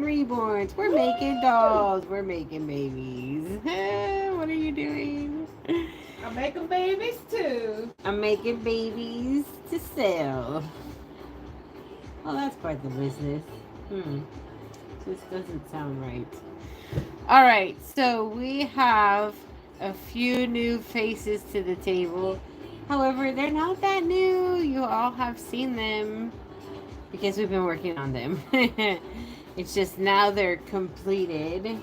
reborns. We're making dolls. We're making babies. What are you doing? I'm making babies too. I'm making babies to sell. Well, that's quite the business. This doesn't sound right. All right, so we have a few new faces to the table. However, they're not that new. You all have seen them because we've been working on them. It's just now they're completed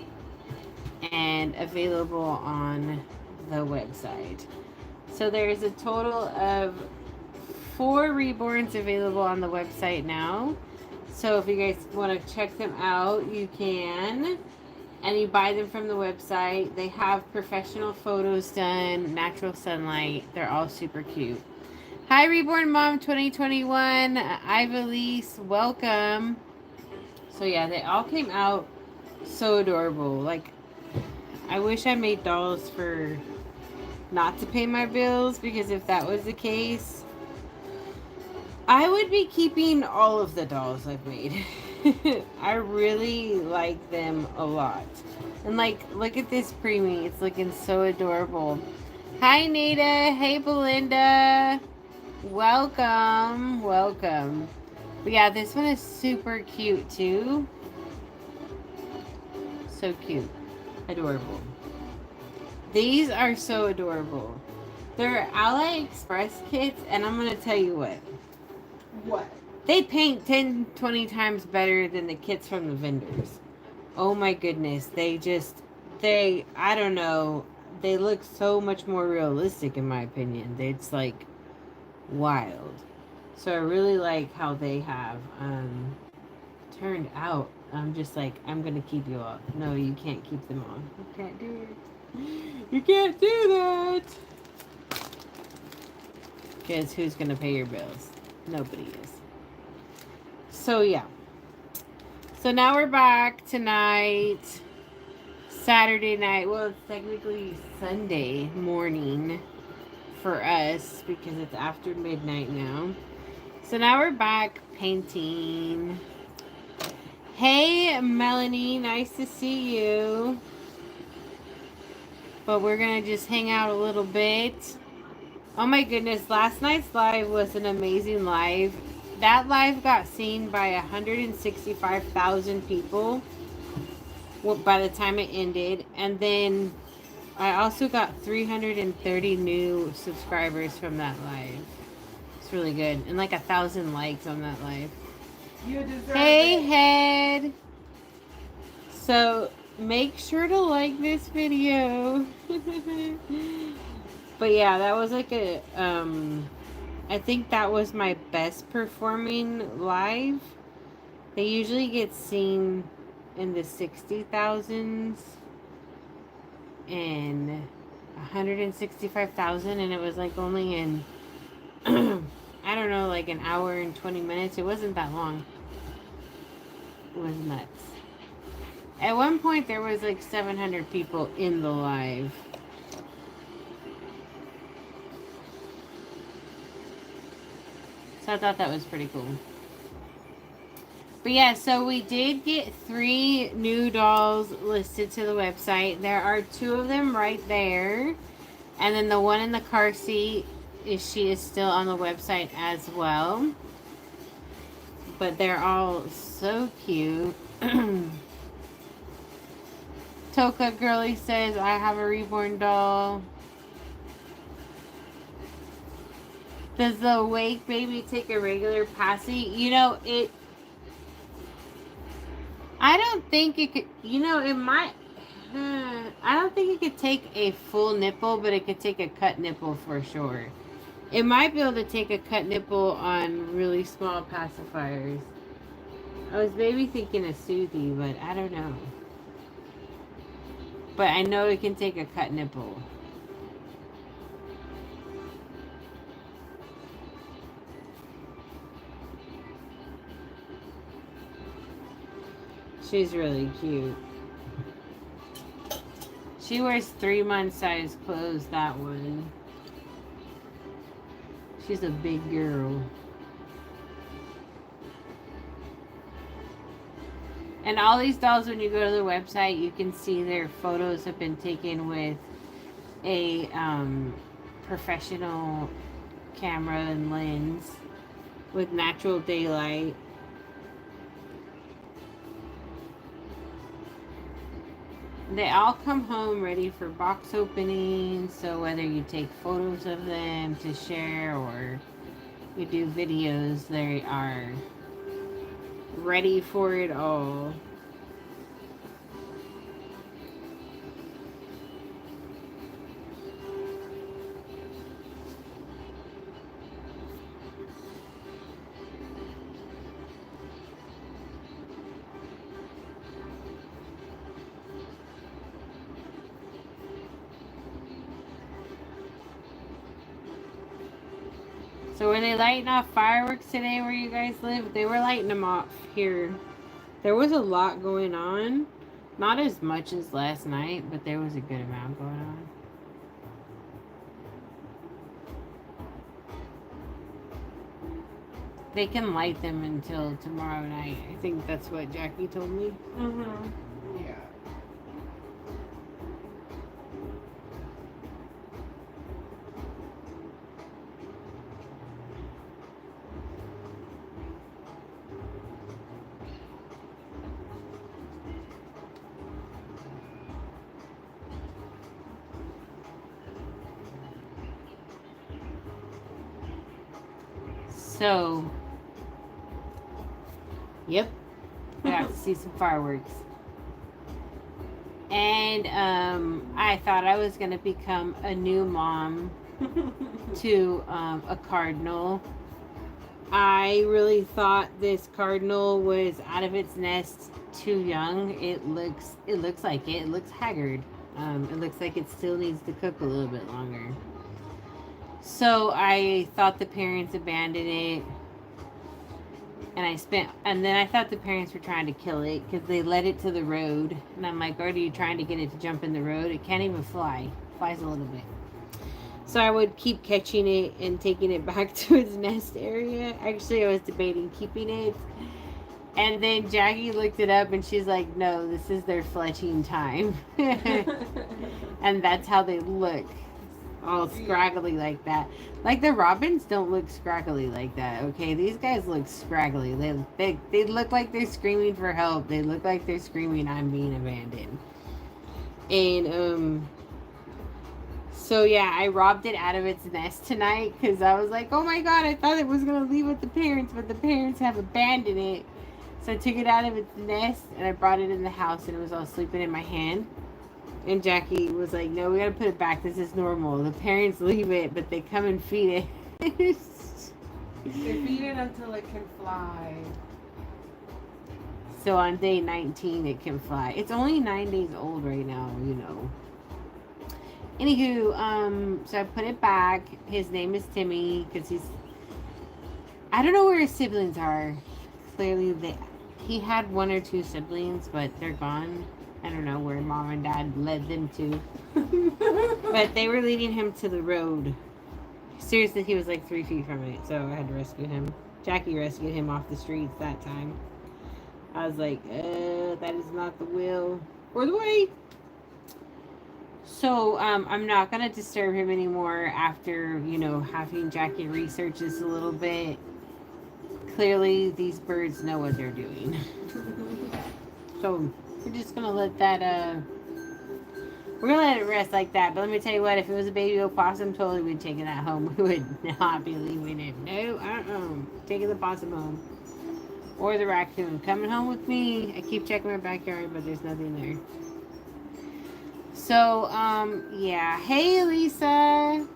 and available on the website. So there's a total of 4 reborns available on the website now. So if you guys want to check them out, you can. And you buy them from the website. They have professional photos done, natural sunlight. They're all super cute. Hi, Reborn Mom 2021. Ivalise, welcome. So yeah, they all came out so adorable. Like, I wish I made dolls for not to pay my bills, because if that was the case, I would be keeping all of the dolls I've made. I really like them a lot. And like, look at this preemie. It's looking so adorable. Hi, Nita. Hey, Belinda. Welcome. Welcome. But yeah, this one is super cute too. So cute. Adorable. These are so adorable. They're AliExpress kits, and I'm going to tell you what. What? They paint 10, 20 times better than the kits from the vendors. Oh my goodness. I don't know. They look so much more realistic in my opinion. It's like wild. So I really like how they have turned out. I'm just like, I'm going to keep you all. No, you can't keep them all. You can't do it. You can't do that. Because who's going to pay your bills? Nobody is. So yeah. So now we're back tonight. Saturday night. Well, it's technically Sunday morning for us because it's after midnight now. So now we're back painting. Hey, Melanie. Nice to see you. But we're going to just hang out a little bit. Oh my goodness. Last night's live was an amazing live. That live got seen by 165,000 people by the time it ended. And then I also got 330 new subscribers from that live. It's really good. And like 1,000 likes on that live. You deserve Hey, it. Head. So make sure to like this video. But yeah, that was like I think that was my best performing live. They usually get seen in the 60,000s and 165,000, and it was like only in I don't know, like an hour and 20 minutes. It wasn't that long. It was nuts. At one point there was like 700 people in the live. So I thought that was pretty cool. But yeah, so we did get 3 new dolls listed to the website. There are 2 of them right there. And then the one in the car seat, she is still on the website as well. But they're all so cute. Toka Girly says, I have a reborn doll. Does the awake baby take a regular passy? You know, I don't think it could, it might, I don't think it could take a full nipple, but it could take a cut nipple for sure. It might be able to take a cut nipple on really small pacifiers. I was maybe thinking a Soothie, but I don't know. But I know it can take a cut nipple. She's really cute. She wears 3-month size clothes, that one. She's a big girl. And all these dolls, when you go to the website, you can see their photos have been taken with a professional camera and lens with natural daylight. They all come home ready for box opening, so whether you take photos of them to share or you do videos, they are ready for it all. So were they lighting off fireworks today where you guys live? They were lighting them off here. There was a lot going on. Not as much as last night, but there was a good amount going on. They can light them until tomorrow night. I think that's what Jackie told me. Yeah. So, yep, I got to see some fireworks. And I thought I was going to become a new mom to a Cardinal. I really thought this Cardinal was out of its nest too young. It looks like it. It looks haggard. It looks like it still needs to cook a little bit longer. So I thought the parents abandoned it. And then I thought the parents were trying to kill it because they led it to the road. And I'm like, are you trying to get it to jump in the road? It can't even fly. It flies a little bit. So I would keep catching it and taking it back to its nest area. Actually, I was debating keeping it. And then Jackie looked it up and she's like, no, this is their fletching time. And that's how they look. All scraggly like that. Like the robins don't look scraggly like that, okay? These guys look scraggly. They look like they're screaming for help. They look like they're screaming, I'm being abandoned. And, so yeah, I robbed it out of its nest tonight because I was like, oh my god, I thought it was going to leave with the parents, but the parents have abandoned it. So I took it out of its nest and I brought it in the house and it was all sleeping in my hand. And Jackie was like, no, we gotta put it back. This is normal. The parents leave it, but they come and feed it. They feed it until it can fly. So on day 19, it can fly. It's only 9 days old right now, you know. Anywho, so I put it back. His name is Timmy, because I don't know where his siblings are. Clearly, he had 1 or 2 siblings, but they're gone. I don't know where mom and dad led them to. But they were leading him to the road. Seriously, he was like 3 feet from it, so I had to rescue him. Jackie rescued him off the streets that time. I was like, that is not the will or the way. So, I'm not going to disturb him anymore after, you know, having Jackie research this a little bit. Clearly, these birds know what they're doing. So, we're just going to let that, we're going to let it rest like that. But let me tell you what, if it was a baby opossum, totally we'd taking that home. We would not be leaving it. No, taking the possum home. Or the raccoon. Coming home with me. I keep checking my backyard, but there's nothing there. So, yeah. Hey, Lisa.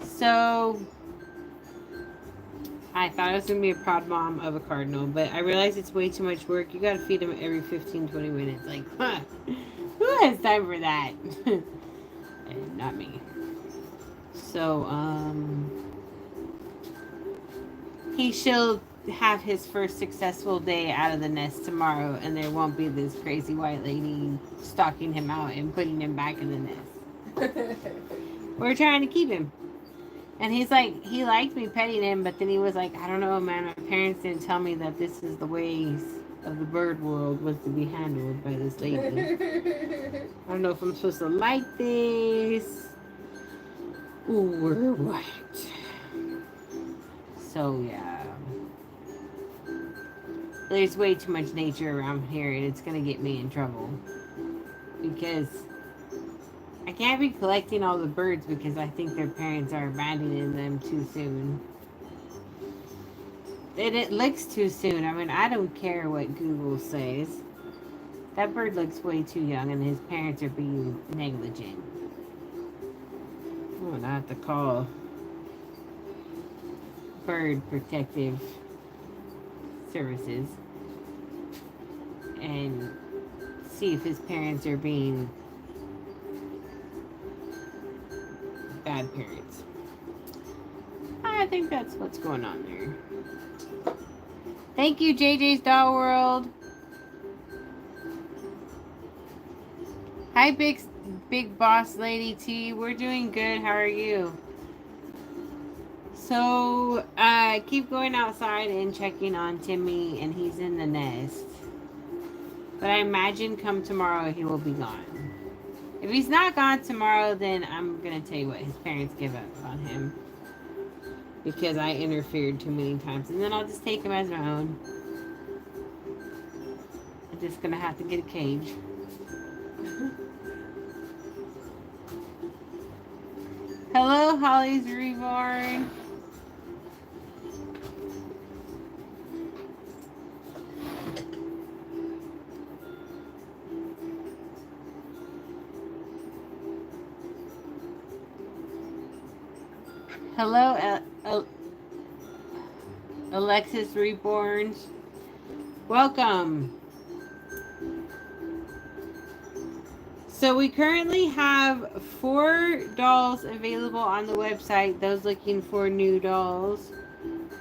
So, I thought I was going to be a proud mom of a Cardinal, but I realized it's way too much work. You got to feed them every 15, 20 minutes. Like, huh, who has time for that? Not me. So, he shall have his first successful day out of the nest tomorrow, and there won't be this crazy white lady stalking him out and putting him back in the nest. We're trying to keep him. And he's like, he liked me petting him, but then he was like, I don't know, man, my parents didn't tell me that this is the ways. of the bird world was to be handled by this lady. I don't know if I'm supposed to like this or what. So yeah, there's way too much nature around here, and it's gonna get me in trouble because I can't be collecting all the birds because I think their parents are abandoning them too soon. And it looks too soon. I mean, I don't care what Google says. That bird looks way too young, and his parents are being negligent. I'm gonna have to call Bird Protective Services and see if his parents are being bad parents. I think that's what's going on there. Thank you, JJ's Doll World. Hi, big boss lady T. We're doing good. How are you? So, keep going outside and checking on Timmy, and he's in the nest. But I imagine come tomorrow he will be gone. If he's not gone tomorrow, then I'm gonna tell you what, his parents give up on him. Because I interfered too many times. And then I'll just take him as my own. I'm just gonna have to get a cage. Hello, Holly's Reborn. Hello, Alexis Reborn. Welcome. So we currently have 4 dolls available on the website. Those looking for new dolls,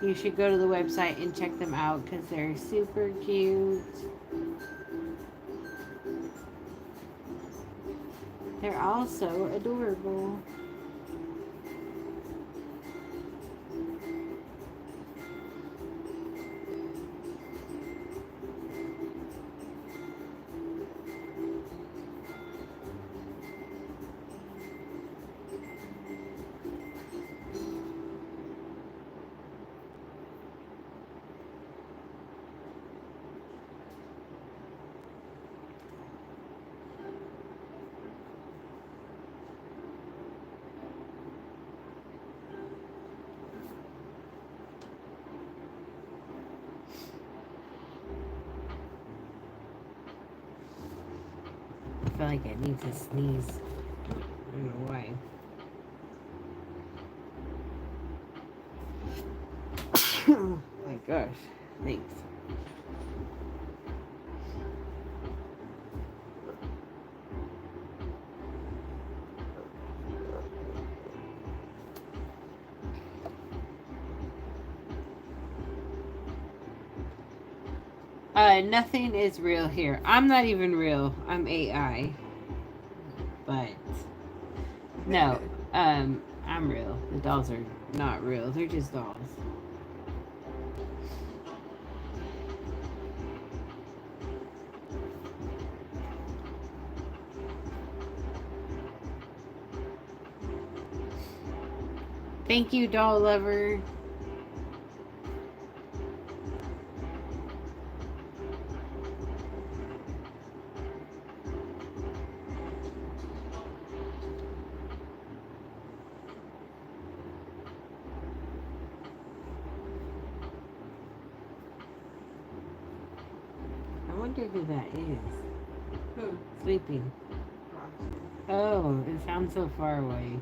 you should go to the website and check them out because they're super cute. They're also adorable. I feel like I need to sneeze. I don't know why. Oh my gosh. Thanks. Nothing is real here. I'm not even real. I'm AI. But no, I'm real. The dolls are not real. They're just dolls. Thank you, doll lover. I wonder who that is. Who? Sleeping. Oh, it sounds so far away.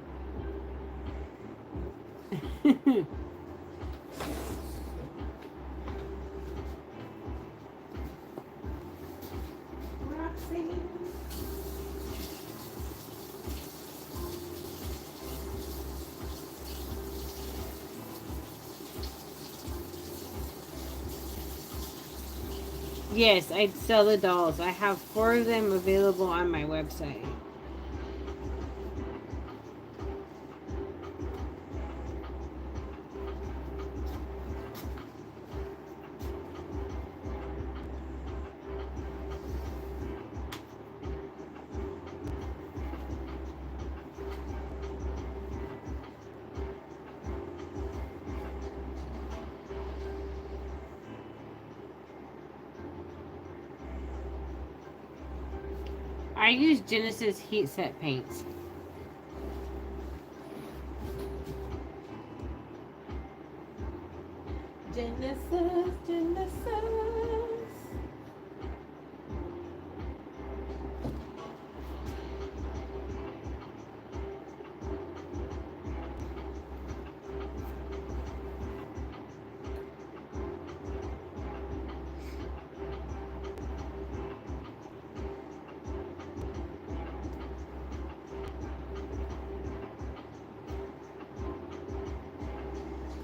Yes, I sell the dolls. I have 4 of them available on my website. I use Genesis heat set paints. Genesis, Genesis.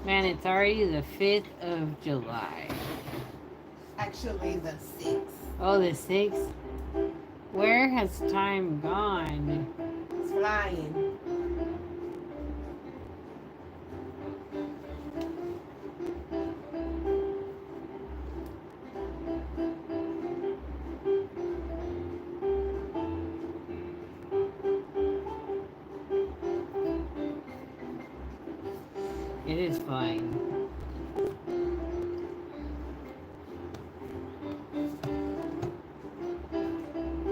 Man, it's already the 5th of July. Actually, the 6th. Oh, the 6th? Where has time gone? It's flying. It is flying.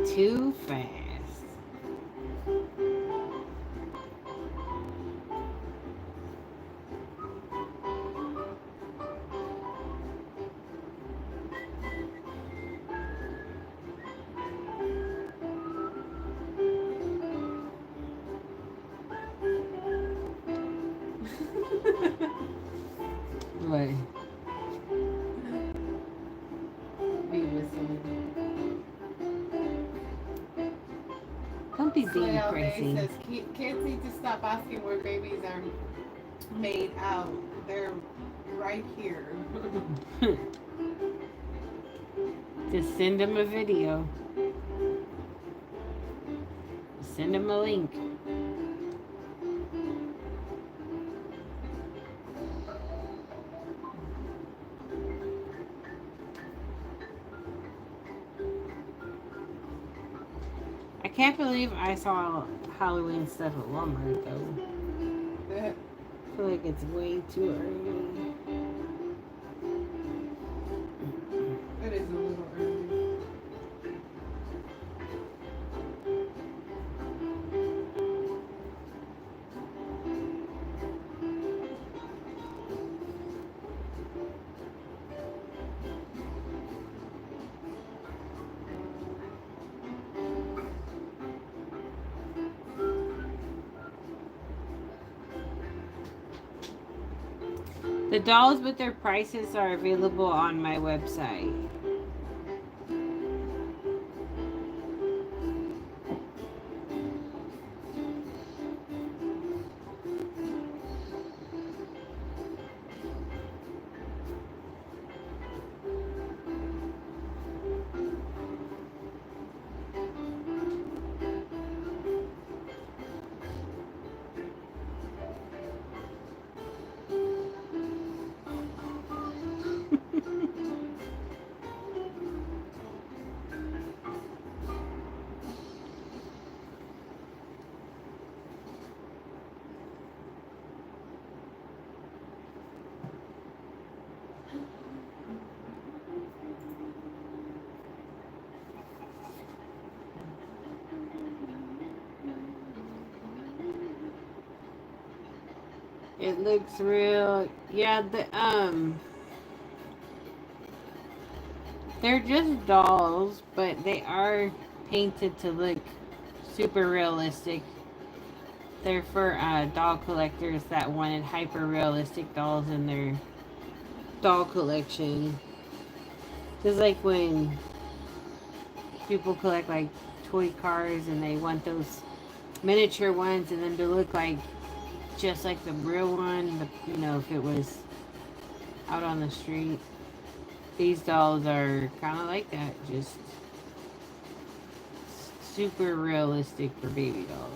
Too fast. What? Be whistling. Don't be being Slay all day crazy. says kids need to stop asking where babies are made out. They're right here. Just send them a video. Send them a link. I can't believe I saw Halloween stuff at Walmart though. I feel like it's way too early. It is a little early. The dolls with their prices are available on my website. It looks real. Yeah, they're just dolls, but they are painted to look super realistic. They're for doll collectors that wanted hyper realistic dolls in their doll collection. Just like when people collect like toy cars and they want those miniature ones and then to look like just like the real one, if it was out on the street. These dolls are kind of like that, just super realistic for baby dolls.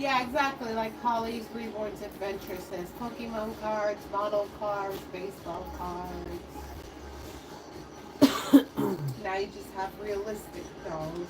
Yeah, exactly. Like Holly's Reborn's Adventure says, Pokemon cards, model cards, baseball cards. Now you just have realistic dolls.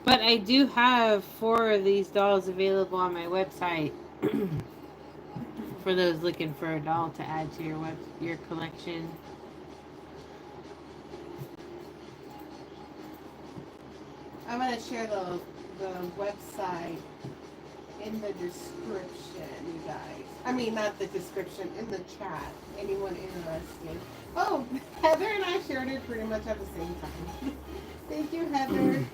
But I do have 4 of these dolls available on my website for those looking for a doll to add to your collection. I'm gonna share the website in the description, you guys. I mean, not the description, in the chat. Anyone interested? Oh, Heather and I shared it pretty much at the same time. Thank you, Heather.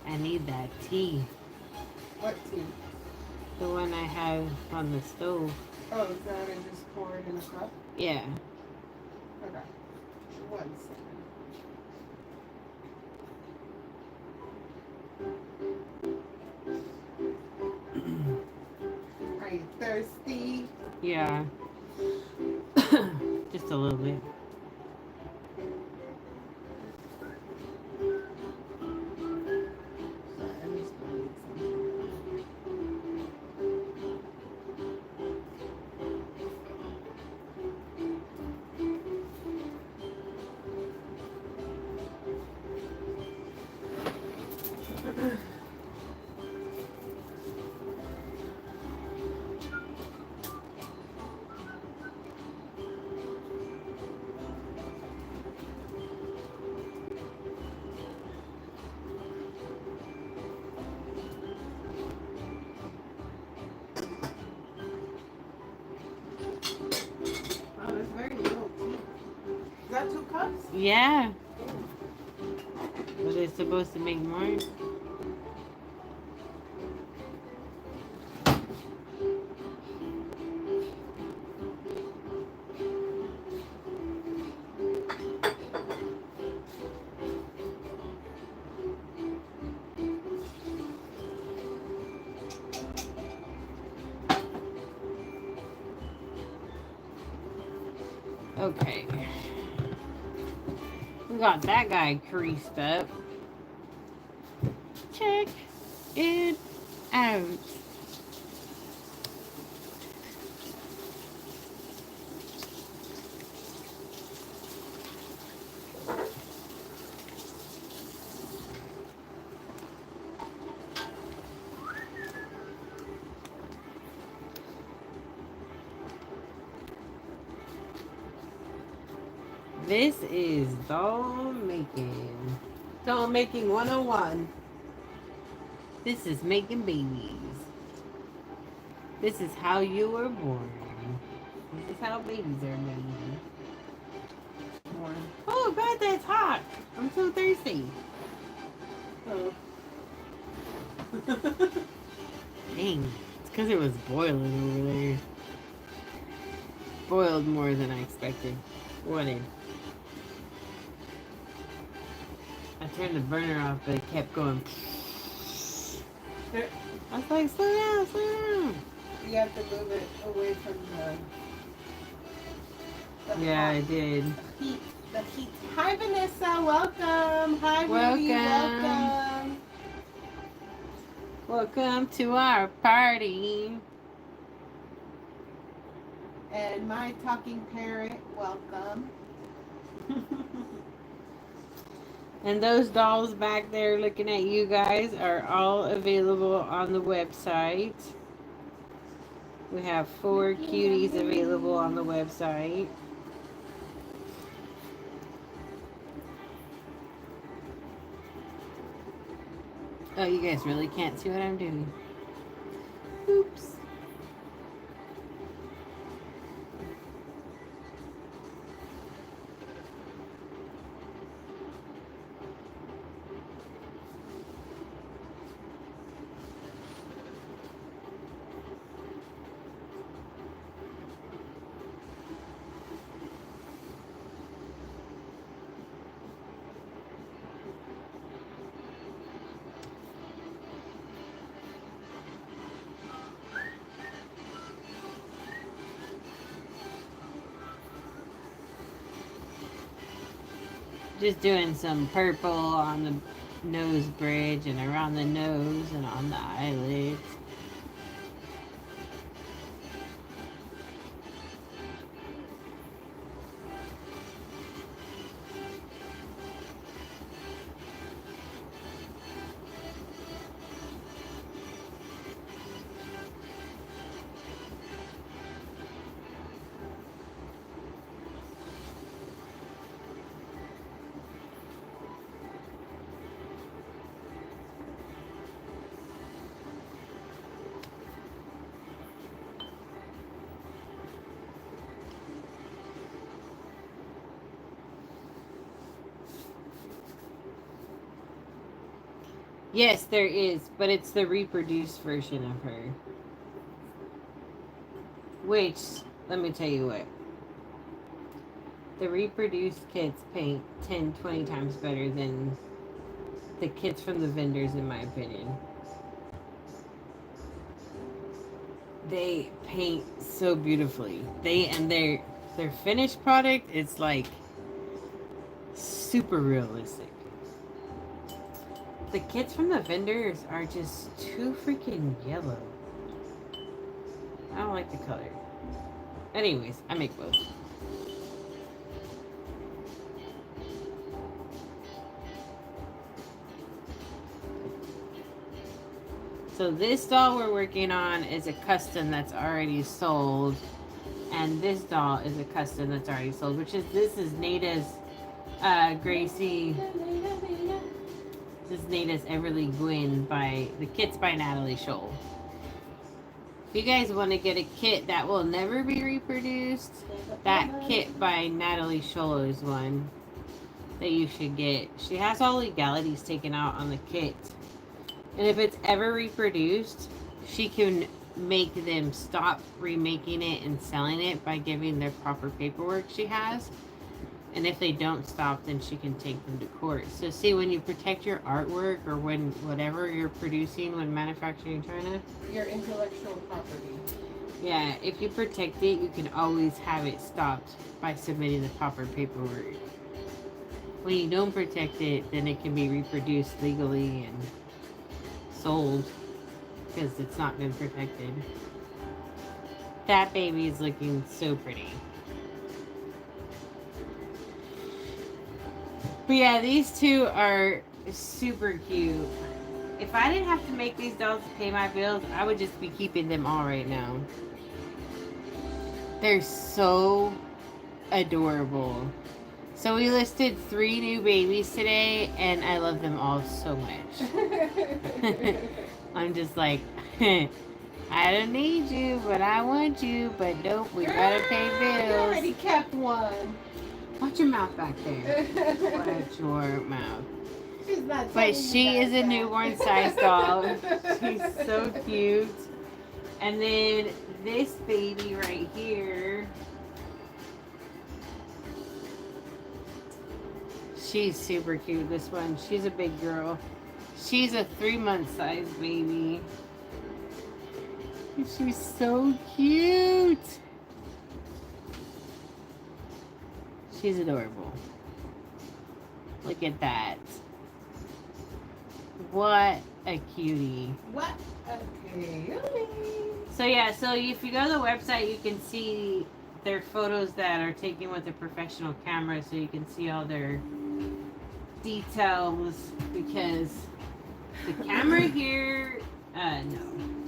I need that tea. What tea? The one I have on the stove. Oh, is that and just pour it in a cup? Yeah. Okay. 1 second. Are you thirsty? Yeah. Just a little bit. Sorry, I'm just gonna need some. Oh, it's very little tea. Is that 2 cups? Yeah. But it's supposed to make more. Okay. We got that guy creased up. Check it out. This is doll making. Doll making 101. This is making babies. This is how you were born. This is how babies are made. Oh, God, that's hot. I'm so thirsty. Oh. Dang. It's because it was boiling over there. Boiled more than I expected. Wanted. I turned the burner off, but it kept going. I was like, slow down, slow down. You have to move it away from the Yeah, hot- I did. the heat. The heat. Hi, Vanessa. Welcome. Hi, Ruby. Welcome. Welcome. Welcome to our party. And my talking parrot. Welcome. And those dolls back there looking at you guys are all available on the website. We have 4 cuties available on the website. Oh, you guys really can't see what I'm doing. Just doing some purple on the nose bridge and around the nose and on the eyelids. Yes, there is, but it's the reproduced version of her. Which, let me tell you what. The reproduced kits paint 10, 20 times better than the kits from the vendors, in my opinion. They paint so beautifully. Their finished product is like super realistic. The kits from the vendors are just too freaking yellow. I don't like the color. Anyways, I make both. So this doll we're working on is a custom that's already sold. And this doll is a custom that's already sold, this is Nada's Gracie. This is Nada's Everly Gwyn by the kits by Natalie Scholl. If you guys want to get a kit that will never be reproduced, that kit by Natalie Scholl is one that you should get. She has all legalities taken out on the kit. And if it's ever reproduced, she can make them stop remaking it and selling it by giving their proper paperwork she has. And if they don't stop, then she can take them to court. So see, when you protect your artwork or when whatever you're producing when manufacturing China, your intellectual property. Yeah, if you protect it, you can always have it stopped by submitting the proper paperwork. When you don't protect it, then it can be reproduced legally and sold because it's not been protected. That baby is looking so pretty. But yeah, these two are super cute. If I didn't have to make these dolls to pay my bills, I would just be keeping them all right now. They're so adorable. So we listed 3 new babies today, and I love them all so much. I'm just like, I don't need you, but I want you. But nope, we gotta pay bills. I already kept one. Watch your mouth back there. Watch your mouth. She's not. But she is a newborn size doll. She's so cute. And then this baby right here. She's super cute, this one. She's a big girl. She's a 3-month size baby. She's so cute. She's adorable. Look at that. What a cutie. What a cutie. So yeah, so if you go to the website, you can see their photos that are taken with a professional camera, so you can see all their details, because the camera here, no,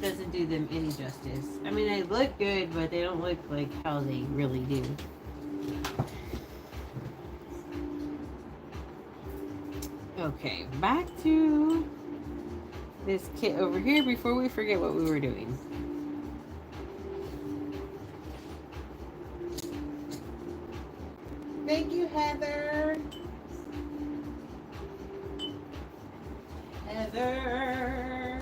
doesn't do them any justice. I mean, they look good, but they don't look like how they really do. Okay, back to this kit over here before we forget what we were doing. Thank you, Heather. Heather.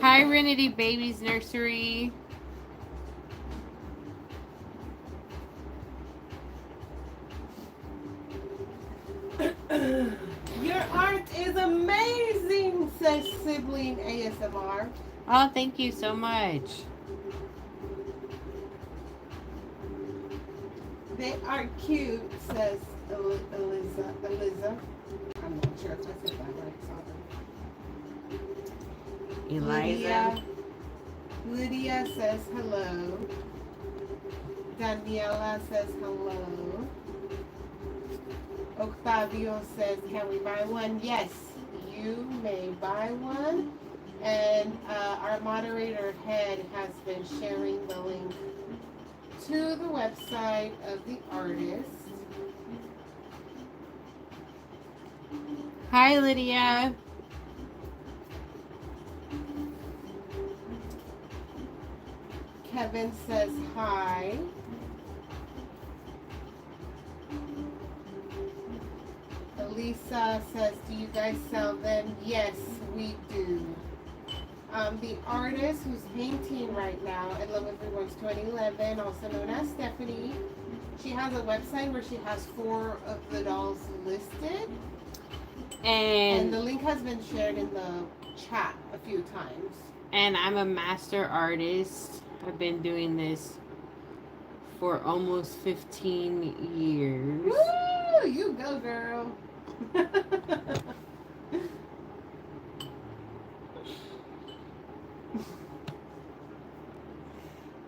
Hi, Renity Babies Nursery. Your art is amazing, says Sibling ASMR. Oh, thank you so much. They are cute, says Eliza. I'm not sure if I said that right. Sorry. Eliza. Lydia says hello. Daniela says hello. Octavio says, can we buy one? Yes, you may buy one. And our moderator head has been sharing the link to the website of the artist. Hi, Lydia. Kevin says hi. Elisa says, do you guys sell them? Yes, we do. The artist who's painting right now, In Love with Reborn's 2011, also known as Stephanie, she has a website where she has 4 of the dolls listed. And the link has been shared in the chat a few times. And I'm a master artist. I've been doing this for almost 15 years. Woo! You go, girl.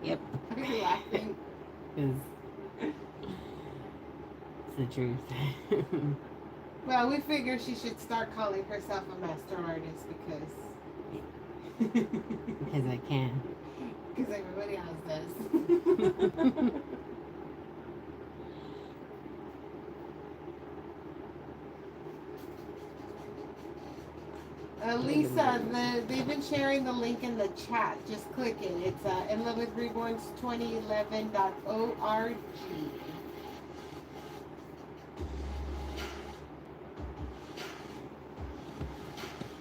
Yep. Are you laughing? It's the truth. Well, we figure she should start calling herself a master artist Because I can. Because everybody else does. Lisa, they've been sharing the link in the chat. Just click it. It's In Love with Reborn's 2011.org.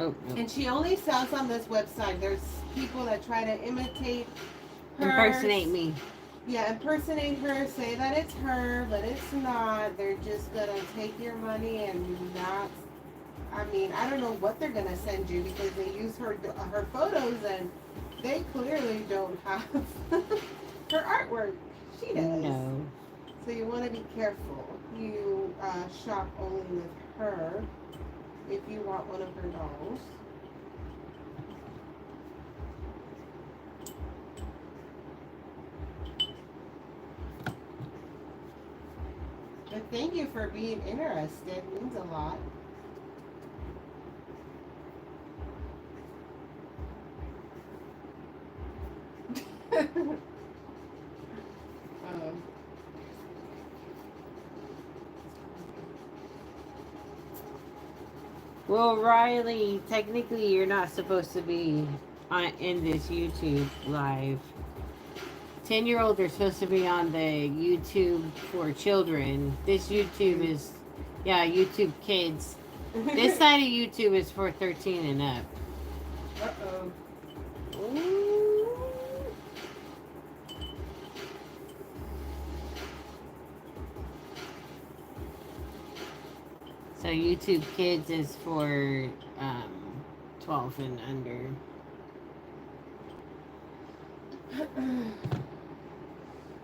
Oh, no. And she only sells on this website. There's people that try to imitate her. Impersonate me. Yeah, impersonate her, say that it's her, but it's not. They're just gonna take your money and not. I mean, I don't know what they're gonna send you because they use her photos and they clearly don't have her artwork. She does. No. So you want to be careful. You shop only with her if you want one of her dolls. But thank you for being interested. It means a lot. Well, Riley, technically you're not supposed to be in this YouTube live. 10-year-olds are supposed to be on the YouTube for children. This YouTube is, yeah, YouTube Kids. This side of YouTube is for 13 and up. Uh-oh. So YouTube Kids is for 12 and under.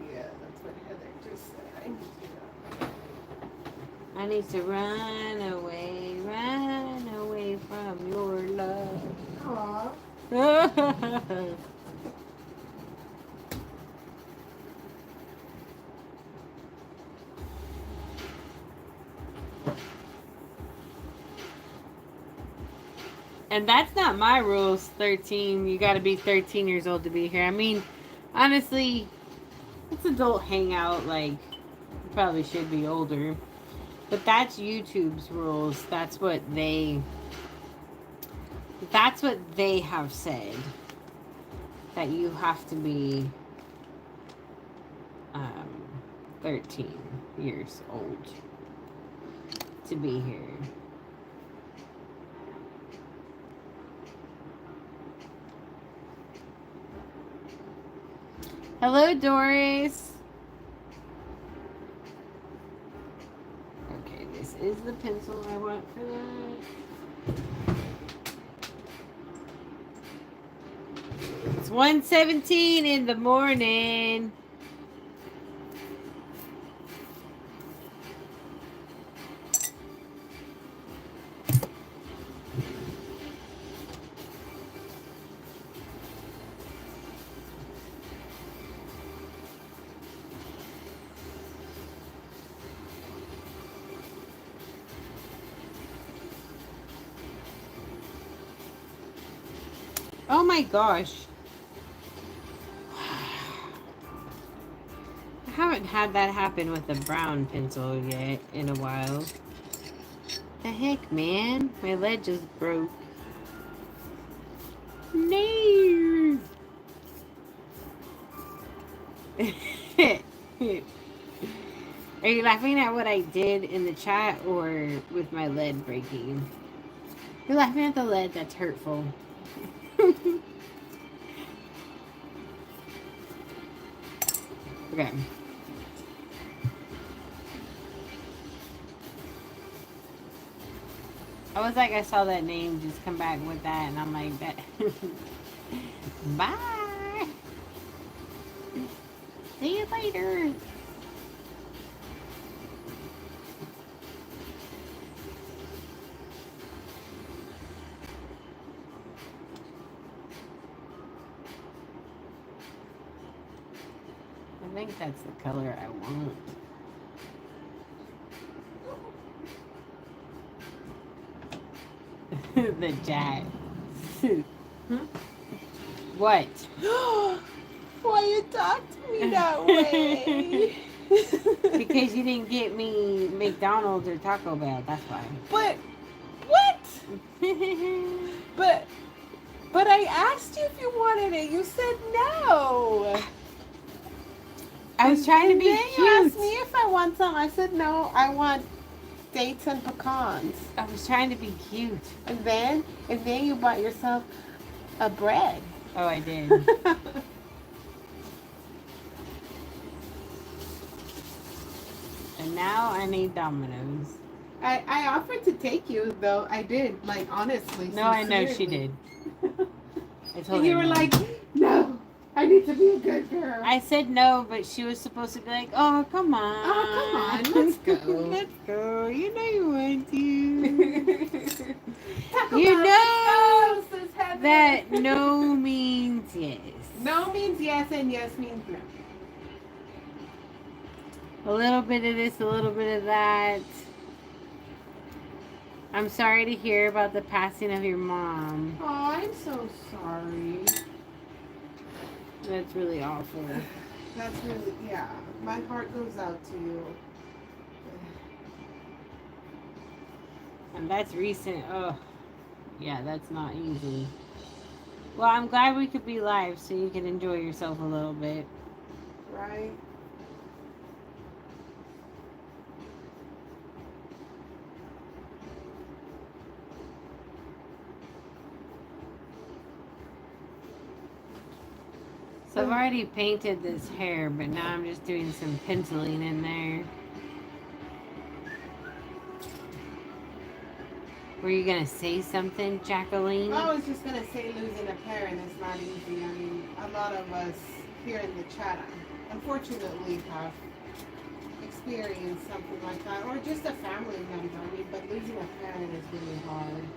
Yeah, that's what Heather just said. I need to run away from your love. Aww. And that's not my rules, 13. You got to be 13 years old to be here. I mean, honestly, it's adult hangout. Like, you probably should be older. But that's YouTube's rules. That's what they have said. That you have to be 13 years old to be here. Hello, Doris. Okay, this is the pencil I want for that. It's 1:17 in the morning. Oh my gosh. I haven't had that happen with a brown pencil yet in a while. The heck, man? My lead just broke. No. Are you laughing at what I did in the chat or with my lead breaking? You're laughing at the lead, that's hurtful. Okay. I was like, I saw that name just come back with that, and I'm like, that. Bye. See you later. I think that's the color I want. The jack. What? Why you talk to me that way? Because you didn't get me McDonald's or Taco Bell. That's why. But what? But I asked you if you wanted it. You said no. I was trying to be then cute. You asked me if I want some. I said no. I want dates and pecans. I was trying to be cute. And then you bought yourself a bread. Oh, I did. And now I need Domino's. I offered to take you, though. I did, like, honestly. No, I know she did. I told and you her were no. like, no, I need to be a good girl. I said no, but she was supposed to be like, oh, come on. Oh, come on, let's go. Let's go. You know you want to. Taco You Bell, know says Heather. that no means yes. No means yes, and yes means no. A little bit of this, a little bit of that. I'm sorry to hear about the passing of your mom. Oh, I'm so sorry. That's really awful. That's really, yeah. My heart goes out to you. And that's recent. Oh, yeah, that's not easy. Well, I'm glad we could be live so you can enjoy yourself a little bit. Right? So I've already painted this hair, but now I'm just doing some penciling in there. Were you going to say something, Jacqueline? I was just going to say losing a parent is not easy. I mean, a lot of us here in the chat, unfortunately, have experienced something like that. Or just a family member. I mean, but losing a parent is really hard.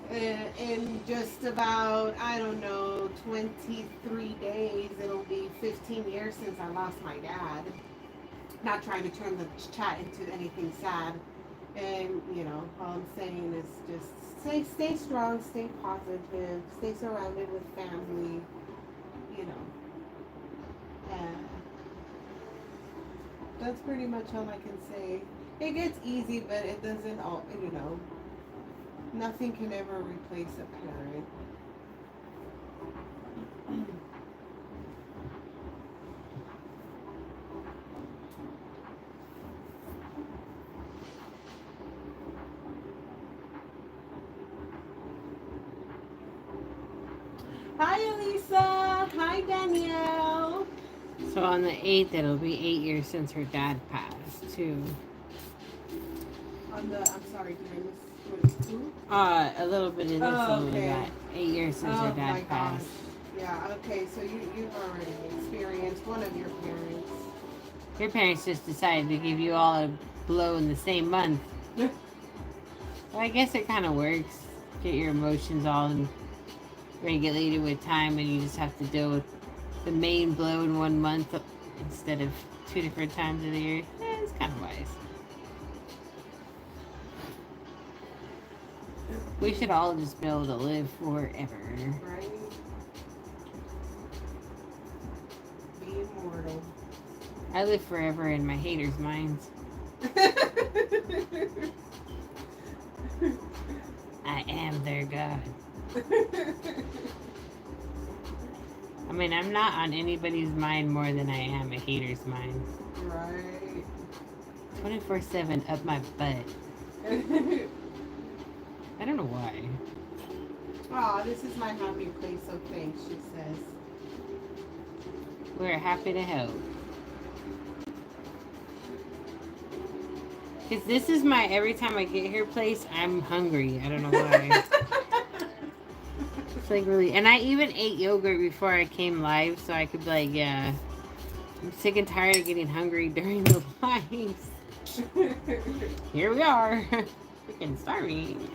In just about, I don't know, 23 days, it'll be 15 years since I lost my dad. Not trying to turn the chat into anything sad. And, you know, all I'm saying is just stay strong, stay positive, stay surrounded with family, you know. That's pretty much all I can say. It gets easy, but it doesn't all, you know. Nothing can ever replace a parent. Hi, Elisa. Hi, Danielle. So on the 8th, it'll be 8 years since her dad passed, too. I'm sorry, did I miss who? A little bit of this, a little bit of that. 8 years since her dad passed. Yeah, okay, so you've already experienced one of your parents. Your parents just decided to give you all a blow in the same month. Well, I guess it kind of works. Get your emotions all regulated with time, and you just have to deal with the main blow in 1 month instead of 2 different times of the year. It's kind of wise. We should all just be able to live forever. Right? Be immortal. I live forever in my haters' minds. I am their god. I mean, I'm not on anybody's mind more than I am a hater's mind. Right. 24/7 up my butt. I don't know why. Oh, this is my happy place of thanks, she says. We're happy to help. Because this is my, every time I get here place, I'm hungry. I don't know why. It's like really, and I even ate yogurt before I came live, so I could be like, yeah, I'm sick and tired of getting hungry during the lives. Here we are. Freaking starving.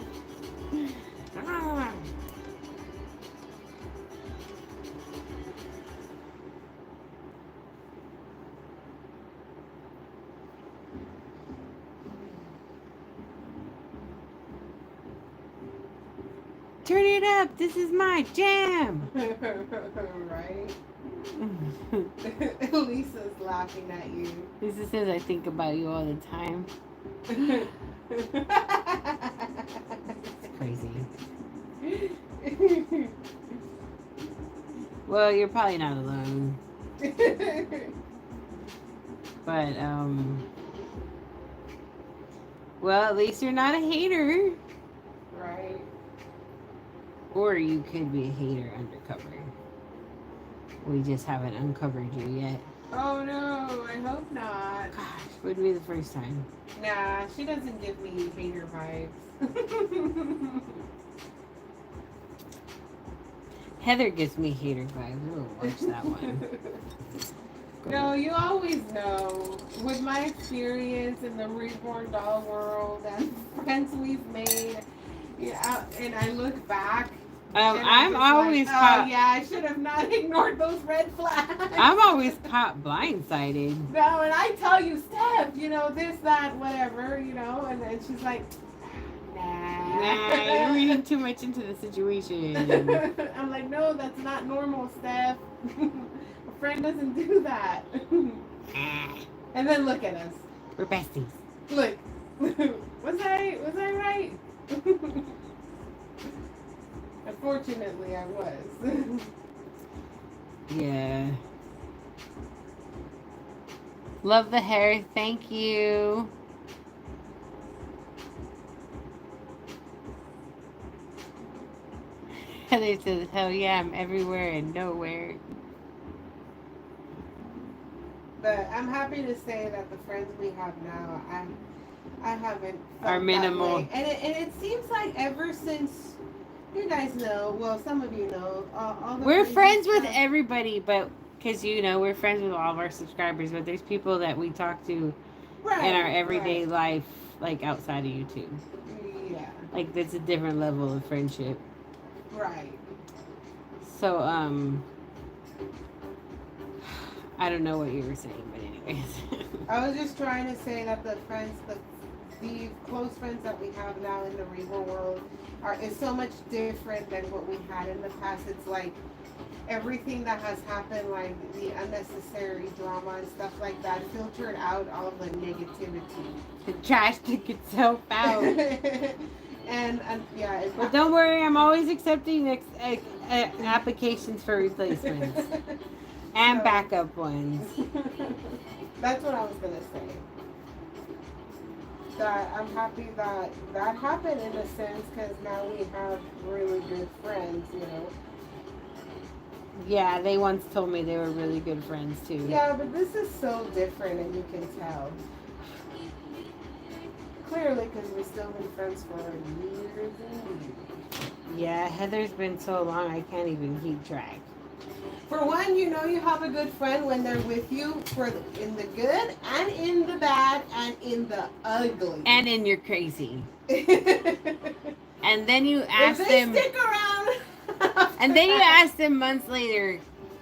Ah. Turn it up. This is my jam. Right? Lisa's laughing at you. Lisa says I think about you all the time. It's crazy. Well, you're probably not alone. But, well, at least you're not a hater. Right. Or you could be a hater undercover. We just haven't uncovered you yet. Oh no, I hope not. Gosh, would be the first time. Nah, she doesn't give me hater vibes. Heather gives me hater vibes. We'll watch that one. No, you always know. With my experience in the Reborn doll world and friends we've made, yeah, and I look back. I'm always like, caught. oh yeah, I should have not ignored those red flags. I'm always caught blindsided. No, and I tell you, Steph, you know, this, that, whatever, you know, and then she's like, Nah, you're reading too much into the situation. I'm like, no, that's not normal, Steph. A friend doesn't do that. And then look at us. We're besties. Look. Was I right? Unfortunately, I was. Yeah. Love the hair. Thank you. Heather says, hell yeah, I'm everywhere and nowhere. But I'm happy to say that the friends we have now, I haven't felt Are minimal. that way. And it seems like ever since, you guys know, well, some of you know, all the We're friends with have, everybody, but because, you know, we're friends with all of our subscribers, but there's people that we talk to right, in our everyday life, like outside of YouTube. Yeah. Like, that's a different level of friendship. Right. So, I don't know what you were saying, but anyways. I was just trying to say that the close friends that we have now in the Reborn world is so much different than what we had in the past. It's like everything that has happened, like the unnecessary drama and stuff like that, filtered out all of the negativity. The trash took itself out. and yeah. But don't worry, I'm always accepting applications for replacements. And So- backup ones. That's what I was gonna say. That I'm happy that happened in a sense, because now we have really good friends, you know. Yeah, they once told me they were really good friends too. Yeah, but this is so different, and you can tell. Clearly, because we've still been friends for years and years. Yeah, Heather's been so long I can't even keep track. For one, you know you have a good friend when they're with you in the good and in the bad and in the ugly. And in your crazy. And then you ask if they them. stick around. And then you ask them months later,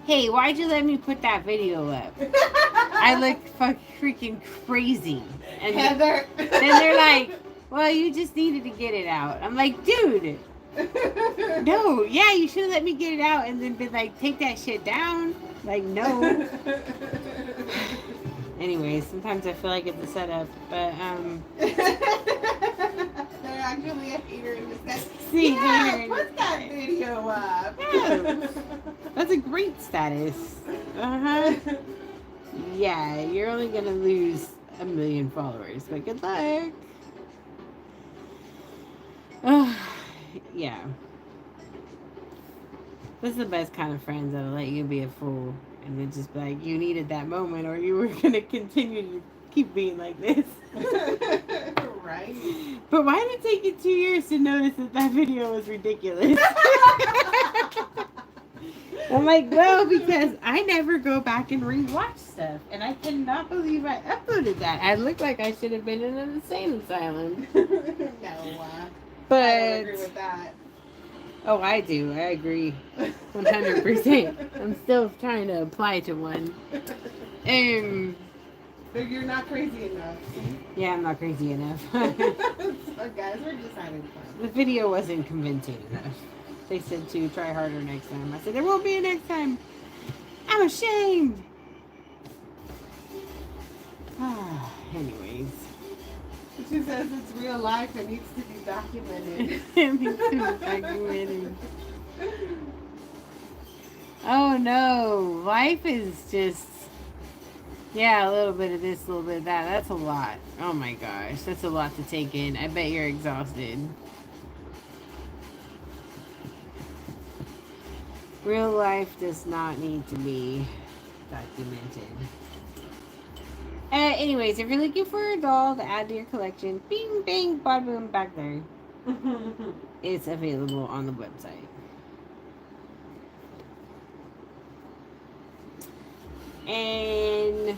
hey, why'd you let me put that video up? I look freaking crazy. And Heather. then they're like, well, you just needed to get it out. I'm like, dude, no, yeah, you should have let me get it out and then been like, take that shit down. Like, no. Anyways, sometimes I feel like it's a setup, but they're actually a hater in this guy. see, Yeah, put that video up. Yeah, that's a great status. Uh-huh. Yeah, you're only gonna lose 1 million followers, but good luck. Yeah. This is the best kind of friends that'll let you be a fool and then just be like, you needed that moment or you were gonna continue to keep being like this. Right. But why did it take you 2 years to notice that video was ridiculous? I'm like, well, because I never go back and rewatch stuff. And I cannot believe I uploaded that. I look like I should have been in an insane asylum. No, but I don't agree with that. Oh, I do. I agree. 100%. I'm still trying to apply to one. But you're not crazy enough. Yeah, I'm not crazy enough. So guys, we're just having fun. The video wasn't convincing enough. They said to try harder next time. I said, there won't be a next time. I'm ashamed. Anyways. She says it's real life. It needs to be documented. It needs to be documented. Oh no. Life is just, yeah, a little bit of this, a little bit of that. That's a lot. Oh my gosh. That's a lot to take in. I bet you're exhausted. Real life does not need to be documented. Anyways, if you're looking for a doll to add to your collection, bing, bang, bada boom, back there. It's available on the website. And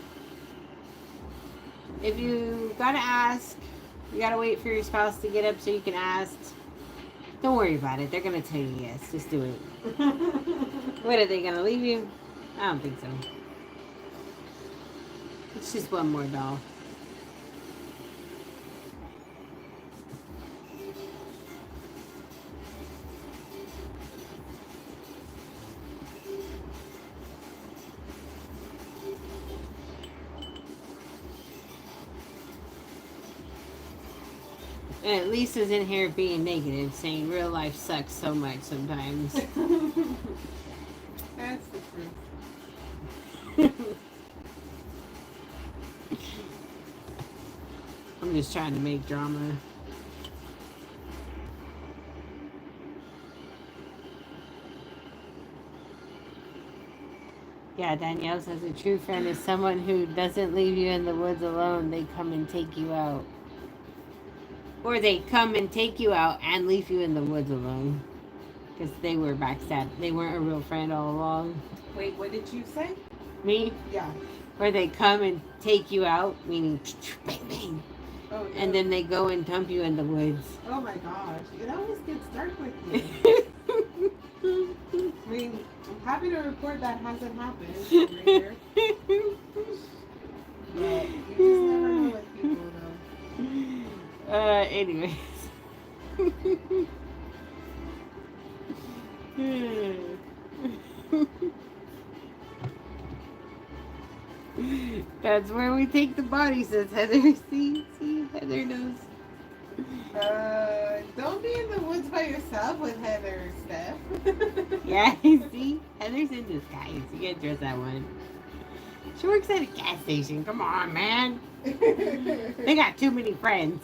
if you gotta ask, you gotta wait for your spouse to get up so you can ask. Don't worry about it. They're gonna tell you yes. Just do it. What, are they gonna leave you? I don't think so. It's just one more doll. And Lisa's in here being negative, saying real life sucks so much sometimes. That's the truth. I'm just trying to make drama. Yeah, Danielle says a true friend is someone who doesn't leave you in the woods alone. They come and take you out. Or they come and take you out and leave you in the woods alone. Because they were backstabbed. They weren't a real friend all along. Wait, what did you say? Me? Yeah. Or they come and take you out, meaning bang, bang. Oh, no. And then they go and dump you in the woods. Oh my gosh. It always gets dark with you. I mean, I'm happy to report that hasn't happened over here. But you just never know with people, though. Anyways. That's where we take the body, says Heather. See, Heather knows. Don't be in the woods by yourself with Heather and Steph. Yeah, see? Heather's in disguise. You can't trust that one. She works at a gas station. Come on, man. They got too many friends.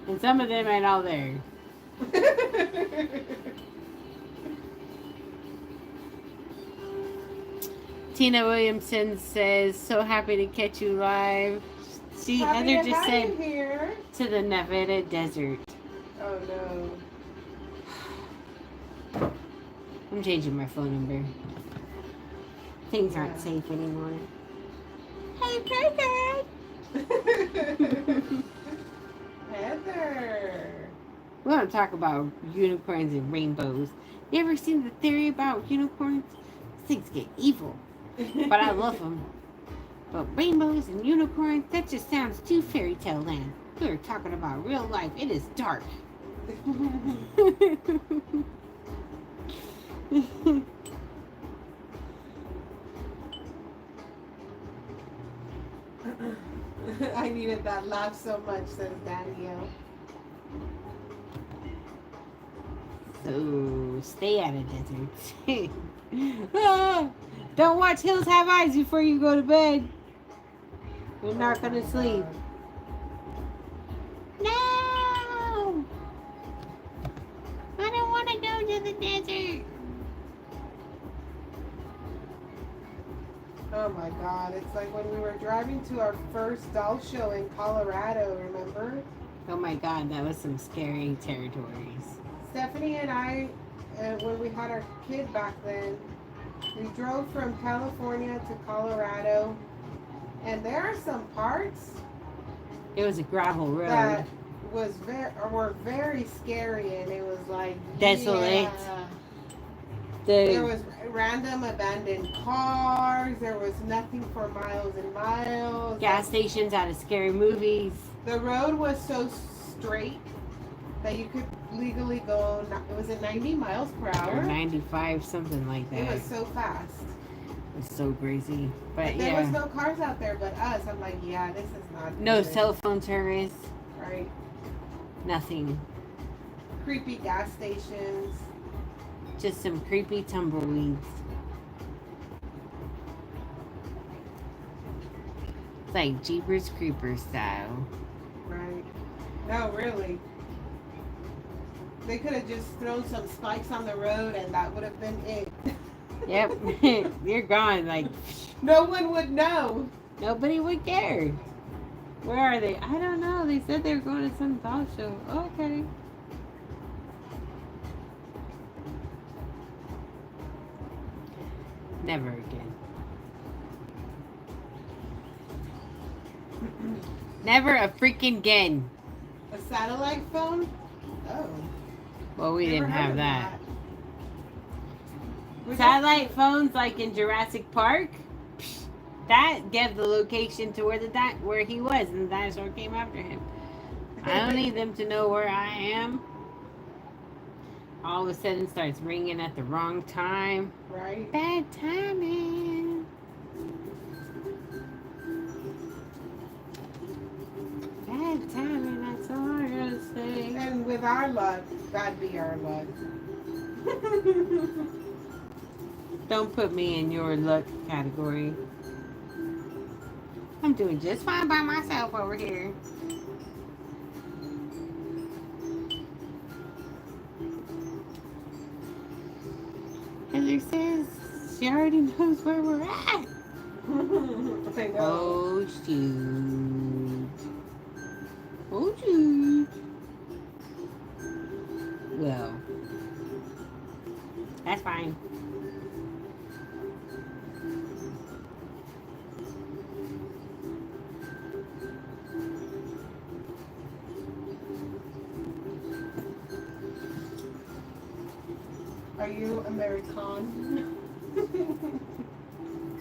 And some of them ain't all there. Tina Williamson says, so happy to catch you live. See, Happy Heather to just have said you here. to the Nevada desert. Oh no. I'm changing my phone number. Things aren't safe anymore. Hey, Craig. Heather. We want to talk about unicorns and rainbows. You ever seen the theory about unicorns? Things get evil, but I love them. But rainbows and unicorns, that just sounds too fairy tale land. We're talking about real life. It is dark. I needed that laugh so much, says Danielle. So stay out of desert. Ah, don't watch Hills Have Eyes before you go to bed. You're not gonna sleep. No! I don't want to go to the desert. Oh my God, it's like when we were driving to our first doll show in Colorado, remember? Oh my God, that was some scary territories. Stephanie and I, when we had our kid back then, we drove from California to Colorado, and there are some parts It was a gravel road. that were very scary, and it was like Desolate. yeah. The There was random abandoned cars. There was nothing for miles and miles. gas stations out of scary movies. The road was so straight that you could legally go. It was at 90 miles per Or hour. 95, something like that. It was so fast. It was so crazy. But There yeah. was no cars out there but us. I'm like, yeah, this is not No good. cell phone service. Right. Nothing. Creepy gas stations. Just some creepy tumbleweeds. It's like Jeepers Creepers style. Right. No, really. They could have just thrown some spikes on the road and that would have been it. Yep. You're gone. Like, No one would know. nobody would care. Where are they? I don't know. They said they were going to some doll show. Okay. Never again. Never a freaking again. A satellite phone? Oh. Well, we Never didn't heard have of that. We just- Satellite phones like in Jurassic Park, that gave the location to where he was, and the dinosaur came after him. I don't need them to know where I am. All of a sudden starts ringing at the wrong time. Right. Bad timing. Bad timing, that's all I gotta say. And with our luck, that'd be our luck. Don't put me in your luck category. I'm doing just fine by myself over here. Heather says she already knows where we're at. I know. Oh, shoot. Oh, shoot. Well, that's fine. Are you American?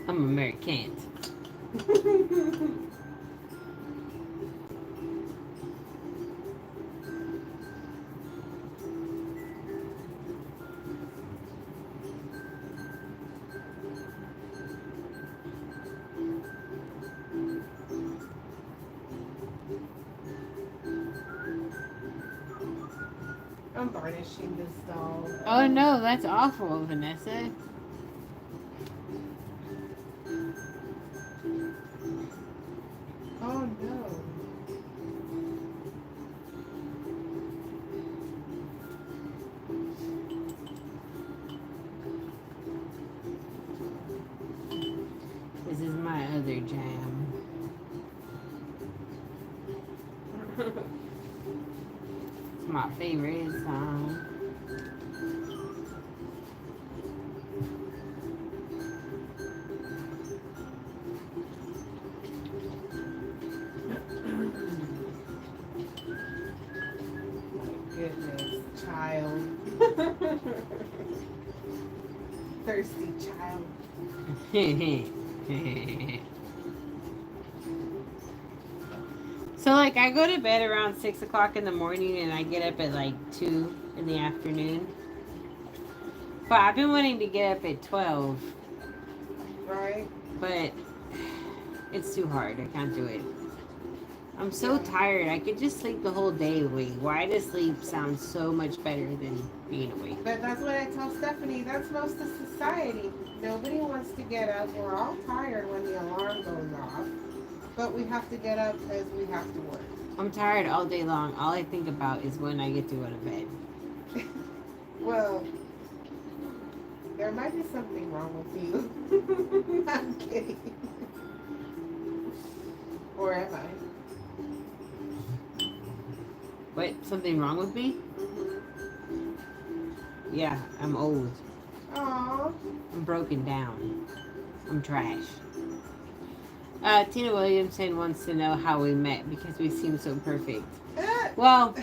I'm American. I'm varnishing this doll. Oh no, that's awful, Vanessa. Oh no. This is my other jam. It's my favorite song. Goodness, child. Thirsty child. So, like, I go to bed around 6 o'clock in the morning and I get up at like 2 in the afternoon. But I've been wanting to get up at 12. Right. But it's too hard. I can't do it. I'm so tired. I could just sleep the whole day awake. Why does sleep sound so much better than being awake? But that's what I tell Stephanie. That's most of society. Nobody wants to get up. We're all tired when the alarm goes off. But we have to get up because we have to work. I'm tired all day long. All I think about is when I get to go to bed. Well, there might be something wrong with you. I'm kidding. Or am I? What? Something wrong with me? Mm-hmm. Yeah, I'm old. Aww. I'm broken down. I'm trash. Tina Williamson wants to know how we met because we seem so perfect. Well,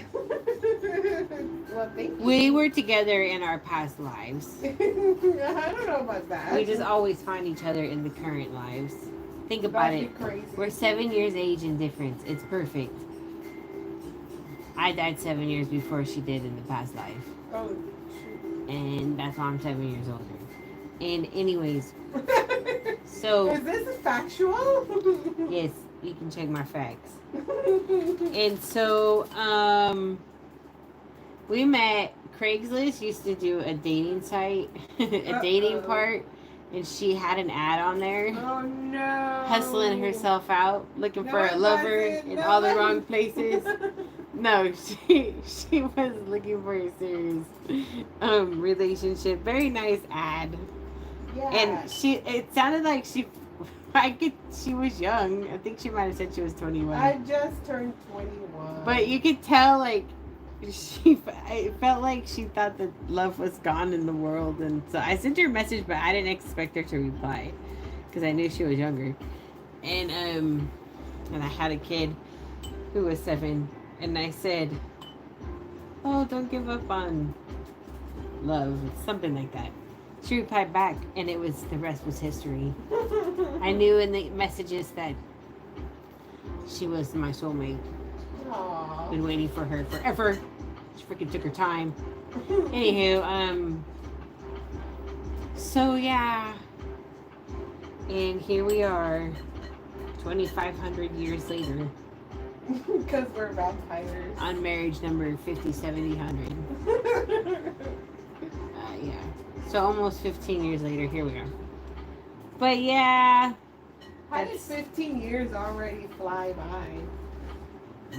Well, thank you. we were together in our past lives. I don't know about that. We just always find each other in the current lives. Think about That'd it. be crazy. We're 7 years age in difference. It's perfect. I died 7 years before she did in the past life. Oh, shoot. And that's why I'm 7 years older. And anyways, so Is this factual? yes, you can check my facts. And so, we met. Craigslist used to do a dating site, a dating part, and she had an ad on there, Oh no. hustling herself out, looking No, for a it lover wasn't. in No, all the it wrong wasn't. places. No, she was looking for a serious relationship. Very nice ad. Yeah. And it sounded like she was young. I think she might have said she was 21. I just turned 21. But you could tell, like, it felt like she thought that love was gone in the world. And so I sent her a message, but I didn't expect her to reply because I knew she was younger. And I had a kid who was 7, and I said, "Oh, don't give up on love," something like that. She replied back, and the rest was history. I knew in the messages that she was my soulmate. Aww. Been waiting for her forever. She freaking took her time. Anywho, so yeah. And here we are, 2,500 years later. Because we're vampires. On marriage number 50, 70, 100. Yeah. So almost 15 years later, here we are. But yeah. How did 15 years already fly by?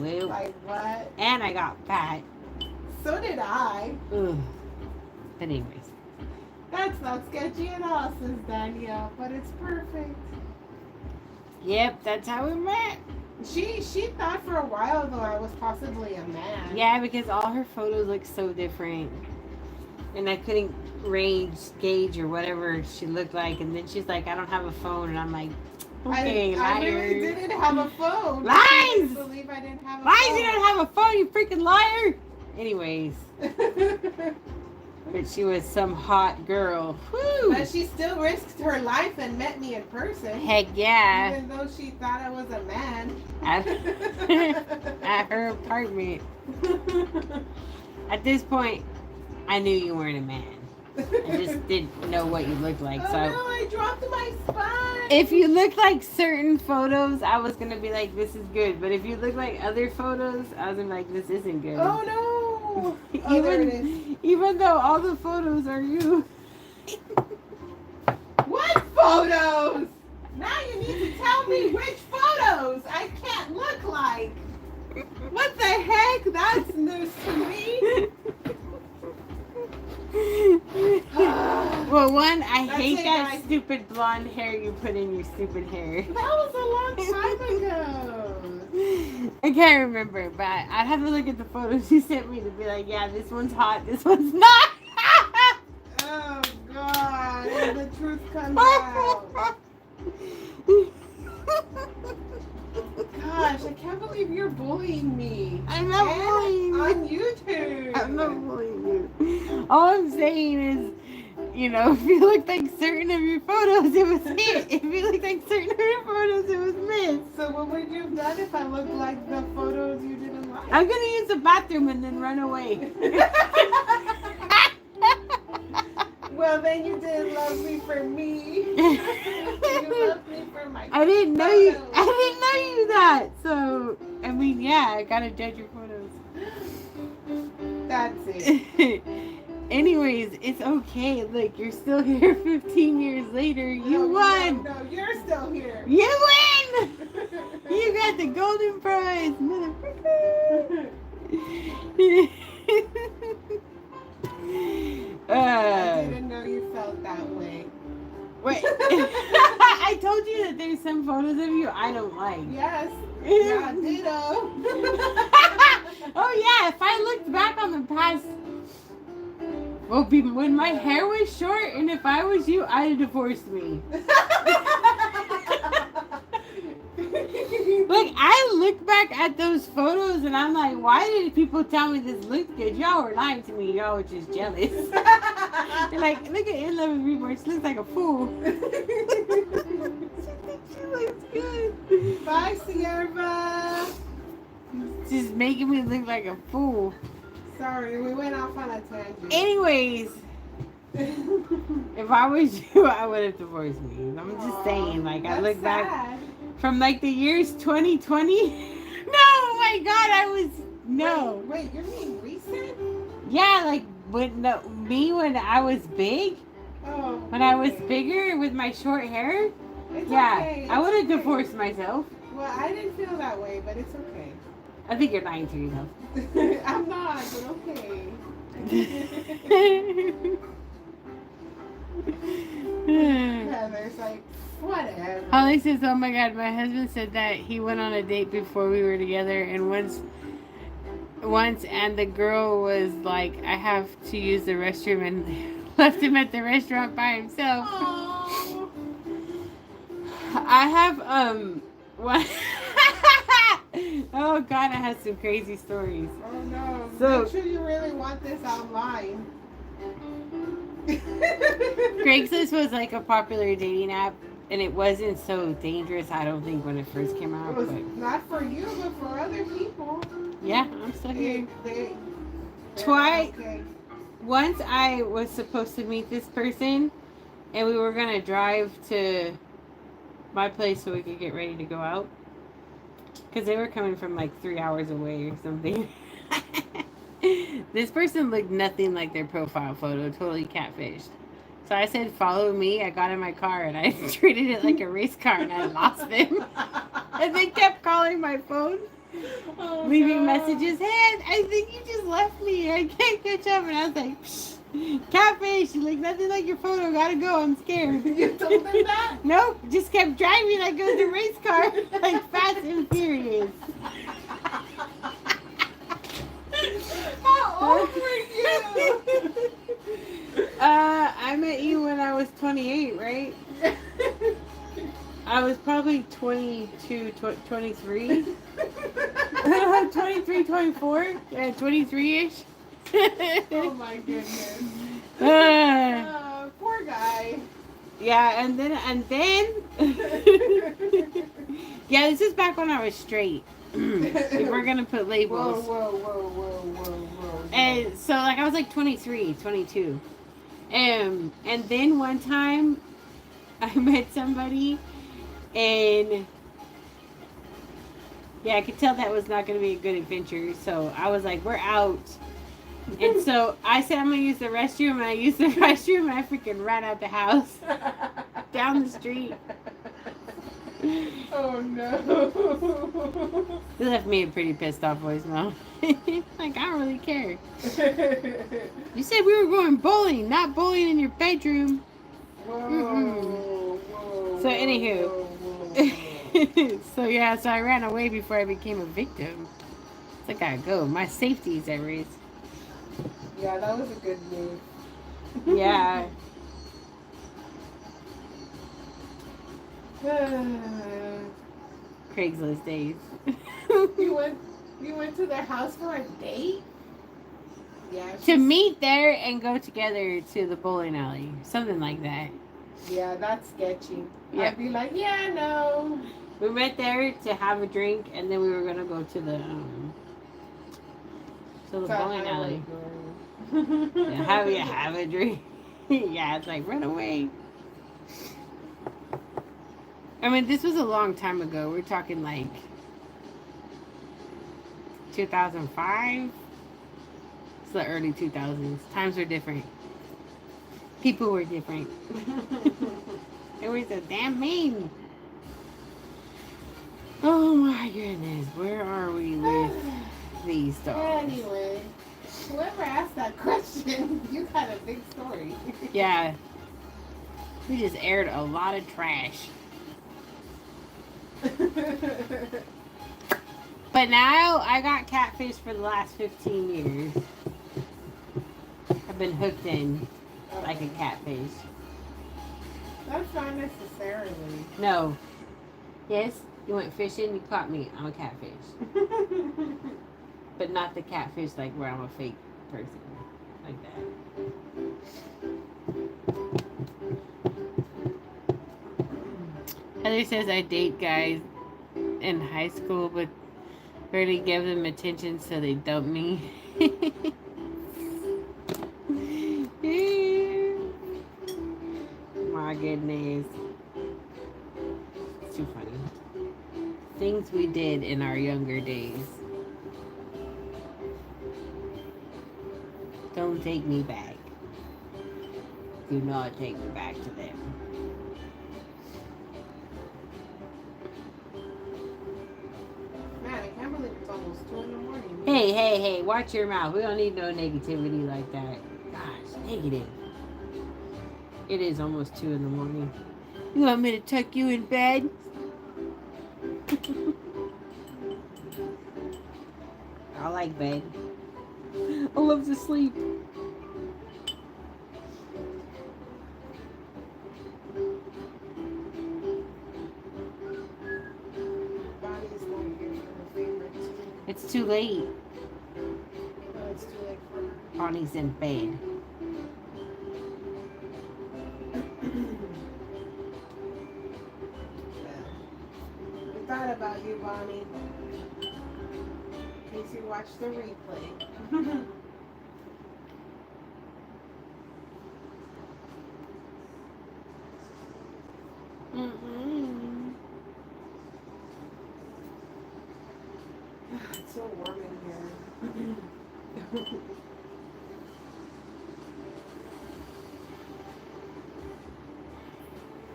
Well, Like what? and I got fat. So did I. Ugh. But anyways. That's not sketchy at all, says Danielle, but it's perfect. Yep, that's how we met. She thought for a while though I was possibly a man. Yeah, because all her photos look so different. And I couldn't gauge or whatever she looked like. And then she's like, "I don't have a phone." And I'm like, okay, I liar. really didn't have a phone. Lies! I couldn't believe I didn't have a Lies, phone. you don't have a phone, you freaking liar! Anyways, but she was some hot girl. Woo! But she still risked her life and met me in person. Heck yeah. Even though she thought I was a man. At her apartment. At this point, I knew you weren't a man. I just didn't know what you looked like. Oh So no, I dropped my spine. if you look like certain photos, I was gonna be like, this is good. But if you look like other photos, I was gonna be like, this isn't good. Oh no. Oh, there it is. Even though all the photos are you. What photos? Now you need to tell me which photos I can't look like. What the heck? That's news to me. Well, one, I That's hate it, that guys. stupid blonde hair you put in your stupid hair. That was a long time ago. I can't remember, but I'd have to look at the photos you sent me to be like, yeah, this one's hot, this one's not. Oh God, and the truth comes out. Gosh, I can't believe you're bullying me. I'm not And bullying you. on YouTube. I'm not bullying you. All I'm saying You know, if you looked like certain of your photos, it was hit. If you looked like certain of your photos, it was missed. So what would you have done if I looked like the photos you didn't like? I'm gonna use the bathroom and then run away. Well, then you didn't love me for me. You loved me for my I didn't know you. photos. I didn't know you that. So I mean, yeah, I gotta judge your photos. That's it. Anyways, it's okay. Look, you're still here 15 years later. You won. No, you're still here. You win. You got the golden prize, motherfucker. I didn't know you felt that way. Wait. I told you that there's some photos of you I don't like. Yes. Yeah, ditto. Oh yeah, if I looked back on the past, well, when my hair was short, and if I was you, I'd have divorced me. Like, I look back at those photos and I'm like, why did people tell me this looked good? Y'all were lying to me. Y'all were just jealous. They're like, look at In Love with Reborn. She looks like a fool. She thinks she looks good. Bye, Sierra. Just making me look like a fool. Sorry, we went off on a tangent. Anyways, if I was you, I would have divorced me. I'm just saying, like, I look back from like the years 2020. No, oh my God, I was no. Wait, you mean recent? Yeah, like when I was big. Oh. When I was bigger with my short hair. It's Yeah, okay. I would have divorced myself. Well, I didn't feel that way, but it's okay. I think you're lying to yourself. I'm not, but okay. Heather's like, whatever. Holly says, oh my God, my husband said that he went on a date before we were together, and once and the girl was like, I have to use the restroom, and left him at the restaurant by himself. Aww. I have one. Oh God, I have some crazy stories. Oh no. So, make sure you really want this online. Craigslist was like a popular dating app, and it wasn't so dangerous, I don't think, when it first came out. It was But not for you, but for other people. yeah, I'm still here. Twice. Once I was supposed to meet this person, and we were gonna drive to my place so we could get ready to go out, because they were coming from like 3 hours away or something. This person looked nothing like their profile photo, totally catfished. So I said, follow me. I got in my car and I treated it like a race car, and I lost them. And they kept calling my phone, leaving messages. Hey, I think you just left me. I can't catch up. And I was like, psh, catfish. You look nothing like your photo. Gotta go. I'm scared. You told them that? Nope. Just kept driving like it was a race car, like Fast and Furious. How old were you? I met you when I was 28, right? I was probably 22, 23. 23, 24. Yeah, 23-ish. Oh my goodness. Poor guy. Yeah, and then yeah, this is back when I was straight. If we're gonna put labels. Whoa. And so, like, I was like 23, 22. And then one time I met somebody, and yeah, I could tell that was not going to be a good adventure. So I was like, we're out. And so I said, I'm going to use the restroom, and I used the restroom, and I freaking ran out the house, down the street. Oh no. It left me a pretty pissed off voicemail. Like, I don't really care. You said we were going bowling, not bowling in your bedroom. Whoa. So, anywho. So, yeah, so I ran away before I became a victim. So I gotta go. My safety is at risk. Yeah, that was a good move. Yeah. Craigslist days. You went to their house for a date? Yeah. To meet there and go together to the bowling alley. Something like that. Yeah, that's sketchy. Yeah. I'd be like, yeah, no. We met there to have a drink and then we were gonna go to the To bowling have a alley. drink. Yeah, have a drink. Yeah, it's like run away. I mean, this was a long time ago. We're talking like 2005. It's the early 2000s. Times were different. People were different. It was a damn mean. Oh my goodness. Where are we with these dogs? Anyway, whoever asked that question, you got a big story. Yeah. We just aired a lot of trash. But now I got catfish for the last 15 years. I've been hooked in like a catfish. That's not necessarily. No. Yes, you went fishing, you caught me. I'm a catfish. But not the catfish like where I'm a fake person. Like that. Heather says I date guys in high school but barely give them attention so they dump me. My goodness. It's too funny. Things we did in our younger days. Don't take me back. Do not take me back to them. Man, I can't believe it's almost 2 in the morning. Hey, watch your mouth. We don't need no negativity like that. Gosh, negative. It is almost 2 in the morning. You want me to tuck you in bed? I like bed. I love to sleep. Bonnie's not here for her favorite too. It's too late. Oh, it's too late for her. Bonnie's in bed. We thought about you, Bonnie. In case you watch the replay. It's so warm in here.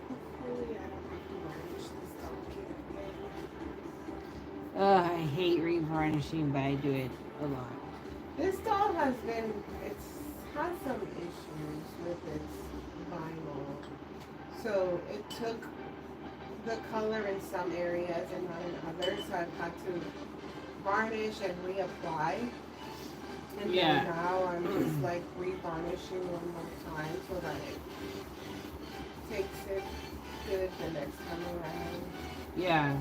Hopefully I don't have to varnish this dog here again. Oh, I hate revarnishing, but I do it a lot. This doll has had some issues with its vinyl. So it took the color in some areas and not in others. So I've had to varnish and reapply. And Yeah. then now I'm just like revarnishing one more time so that it takes it good the next time around. Yeah.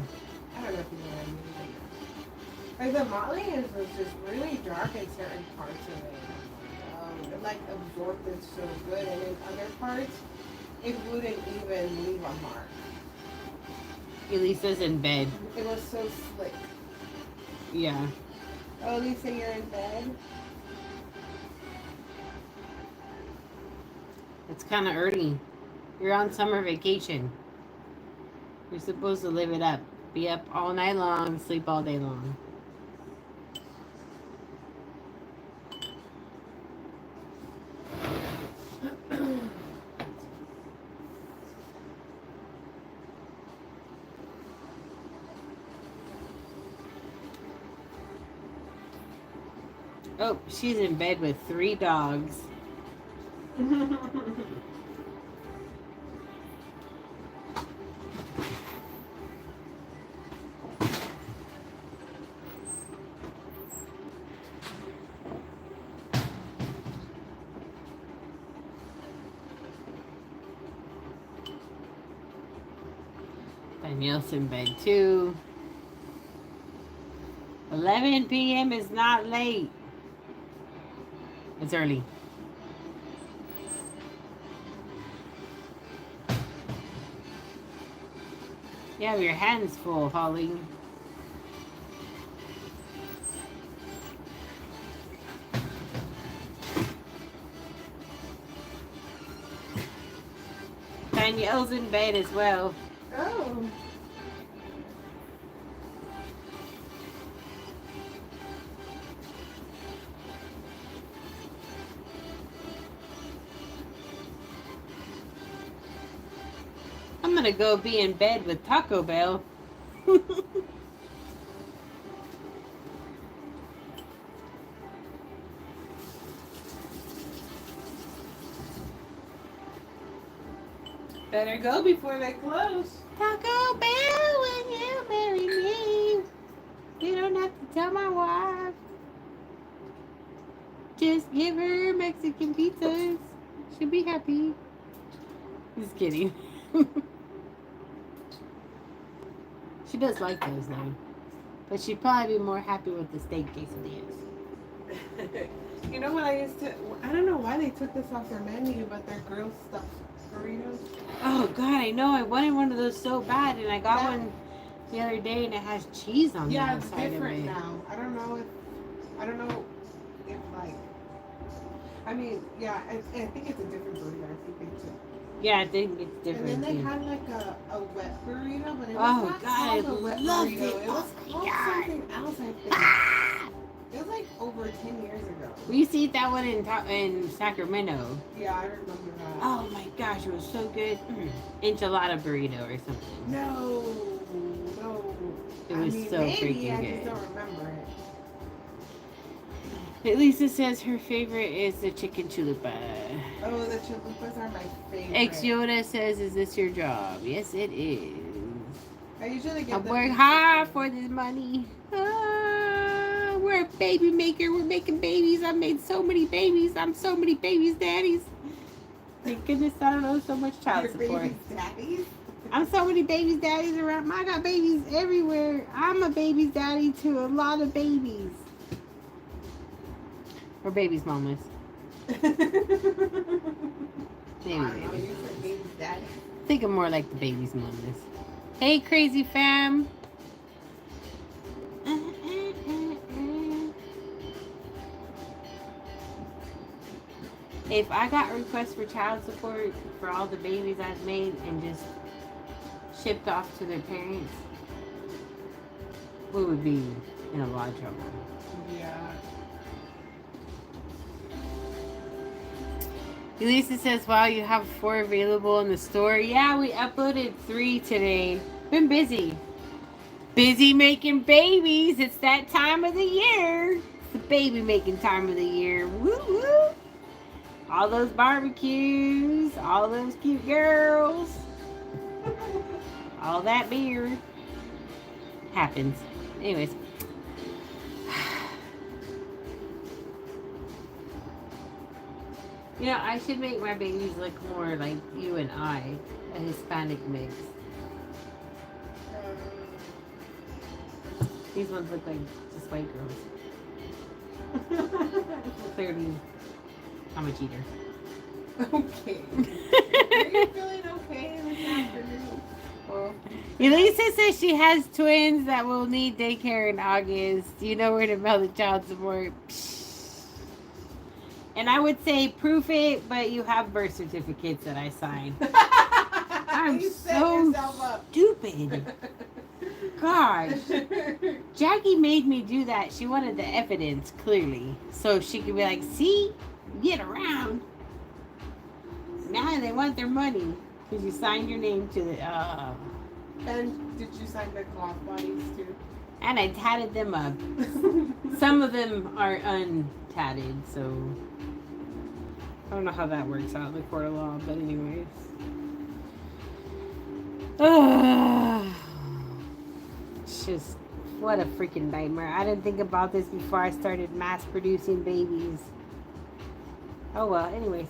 I don't know if you know what I mean. Like the mottling was just really dark in certain parts of it. It like absorbed it so good, and in other parts, it wouldn't even leave a mark. Elisa's in bed. It was so slick. Yeah. Oh, Lisa, you're in bed? It's kind of early. You're on summer vacation. You're supposed to live it up. Be up all night long, sleep all day long. Oh, she's in bed with 3 dogs. Danielle's in bed too. 11 p.m. is not late. It's early. You have your hands full, Holly. Danielle's in bed as well. Oh. I'm gonna go be in bed with Taco Bell. Better go before they close. Taco Bell, when you marry me, you don't have to tell my wife. Just give her Mexican pizzas. She'll be happy. Just kidding. She does like those though. But she'd probably be more happy with the steak quesadillas. You know what I used to... I don't know why they took this off their menu, but they're grilled stuffed burritos. Oh God, I know. I wanted one of those so bad, and I got one the other day, and it has cheese on the Yeah, it's outside of different it. now. I don't know if like... I mean, yeah, I think it's a different burrito. I think they took... Yeah, I think it's different. And then they too. had like a wet burrito, but it was Oh not God, called a I wet loved burrito. it. It was Oh my called God. something else, I think. Ah! It was like over 10 years ago. We used to eat that one in Sacramento. Yeah, I remember that. Oh my gosh, it was so good. Enchilada burrito or something. No. It was so maybe, freaking I good. just don't remember it. Lisa says her favorite is the chicken chalupa. Oh, the chalupas are my favorite. Ex Yoda says, "Is this your job?" Yes, it is. I usually get I work hard for this money. We're a baby maker. We're making babies. I made so many babies. I'm so many babies' daddies. Thank goodness I don't owe so much child Your support. baby's daddies? I'm so many babies' daddies around. I got babies everywhere. I'm a baby's daddy to a lot of babies. Or babies' mamas. Anyway, think of more like the babies' mamas. Hey, crazy fam. If I got requests for child support for all the babies I've made and just shipped off to their parents, we would be in a lot of trouble. Yeah. Elisa says, wow, you have 4 available in the store. Yeah, we uploaded 3 today. Been busy. Busy making babies. It's that time of the year. It's the baby making time of the year. Woo woo. All those barbecues. All those cute girls. All that beer. Happens. Anyways. You know, I should make my babies look more like you and I, a Hispanic mix. These ones look like just white girls. Clearly, I'm a cheater. Okay. Are you feeling okay this afternoon? Well, Elisa says she has twins that will need daycare in August. You know where to mail the child support. Psh. And I would say proof it, but you have birth certificates that I signed. I'm you set so yourself up. stupid. Gosh. Jackie made me do that. She wanted the evidence, clearly. So she could be like, see? Get around. Now they want their money. Because you signed your name to the... And did you sign the cloth bodies too? And I tatted them up. Some of them are untatted, so... I don't know how that works out in the court of law, but anyways. It's just, what a freaking nightmare. I didn't think about this before I started mass producing babies. Oh well, anyways.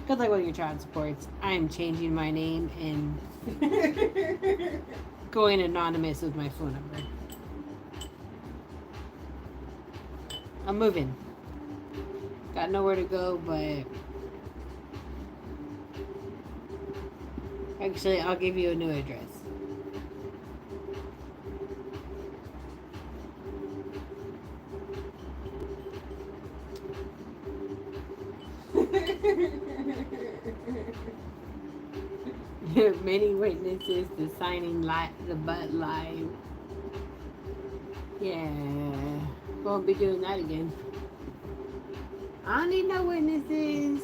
Good luck with your child supports. I'm changing my name and going anonymous with my phone number. I'm moving. Got nowhere to go, but actually, I'll give you a new address. Many witnesses, the signing the butt live. Yeah, won't be doing that again. I don't need no witnesses.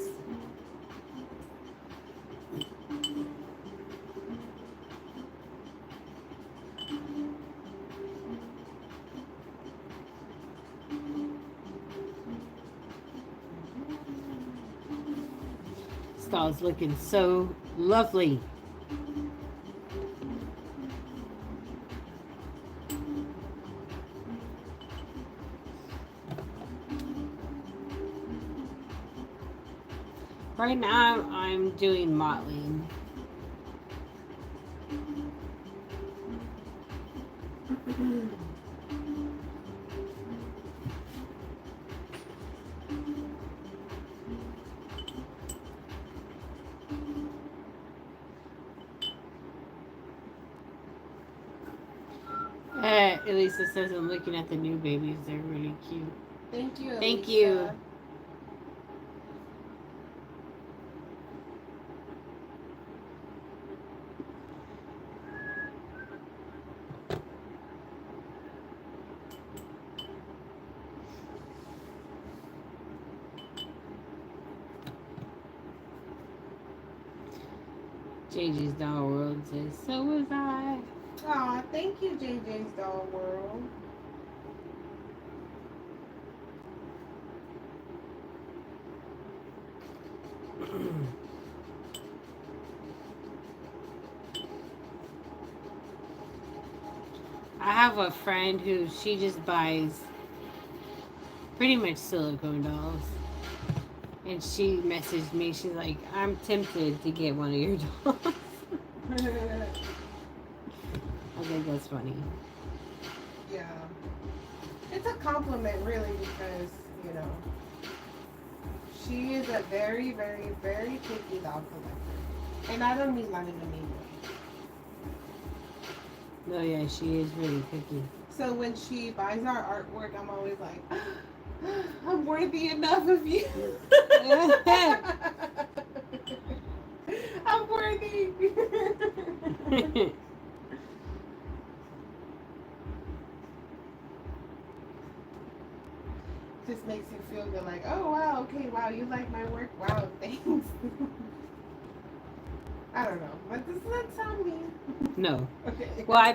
Stall's looking so lovely. Right now, I'm doing mottling. Elisa says I'm looking at the new babies. They're really cute. Thank you, Elisa. Thank you. JJ's Doll World says, so was I. Aw, thank you, JJ's Doll World. I have a friend who she just buys pretty much silicone dolls. And she messaged me, she's like, I'm tempted to get one of your dolls. I think that's funny. Yeah. It's a compliment, really, because, you know, she is a very, very, very picky doll collector. And I don't mean that in a mean way. No, yeah, she is really picky. So when she buys our artwork, I'm always like, I'm worthy enough of you. I'm worthy. Just makes you feel good, like, oh wow, okay, wow, you like my work, wow, thanks. I don't know, but does that sound mean? No. Okay. Well, I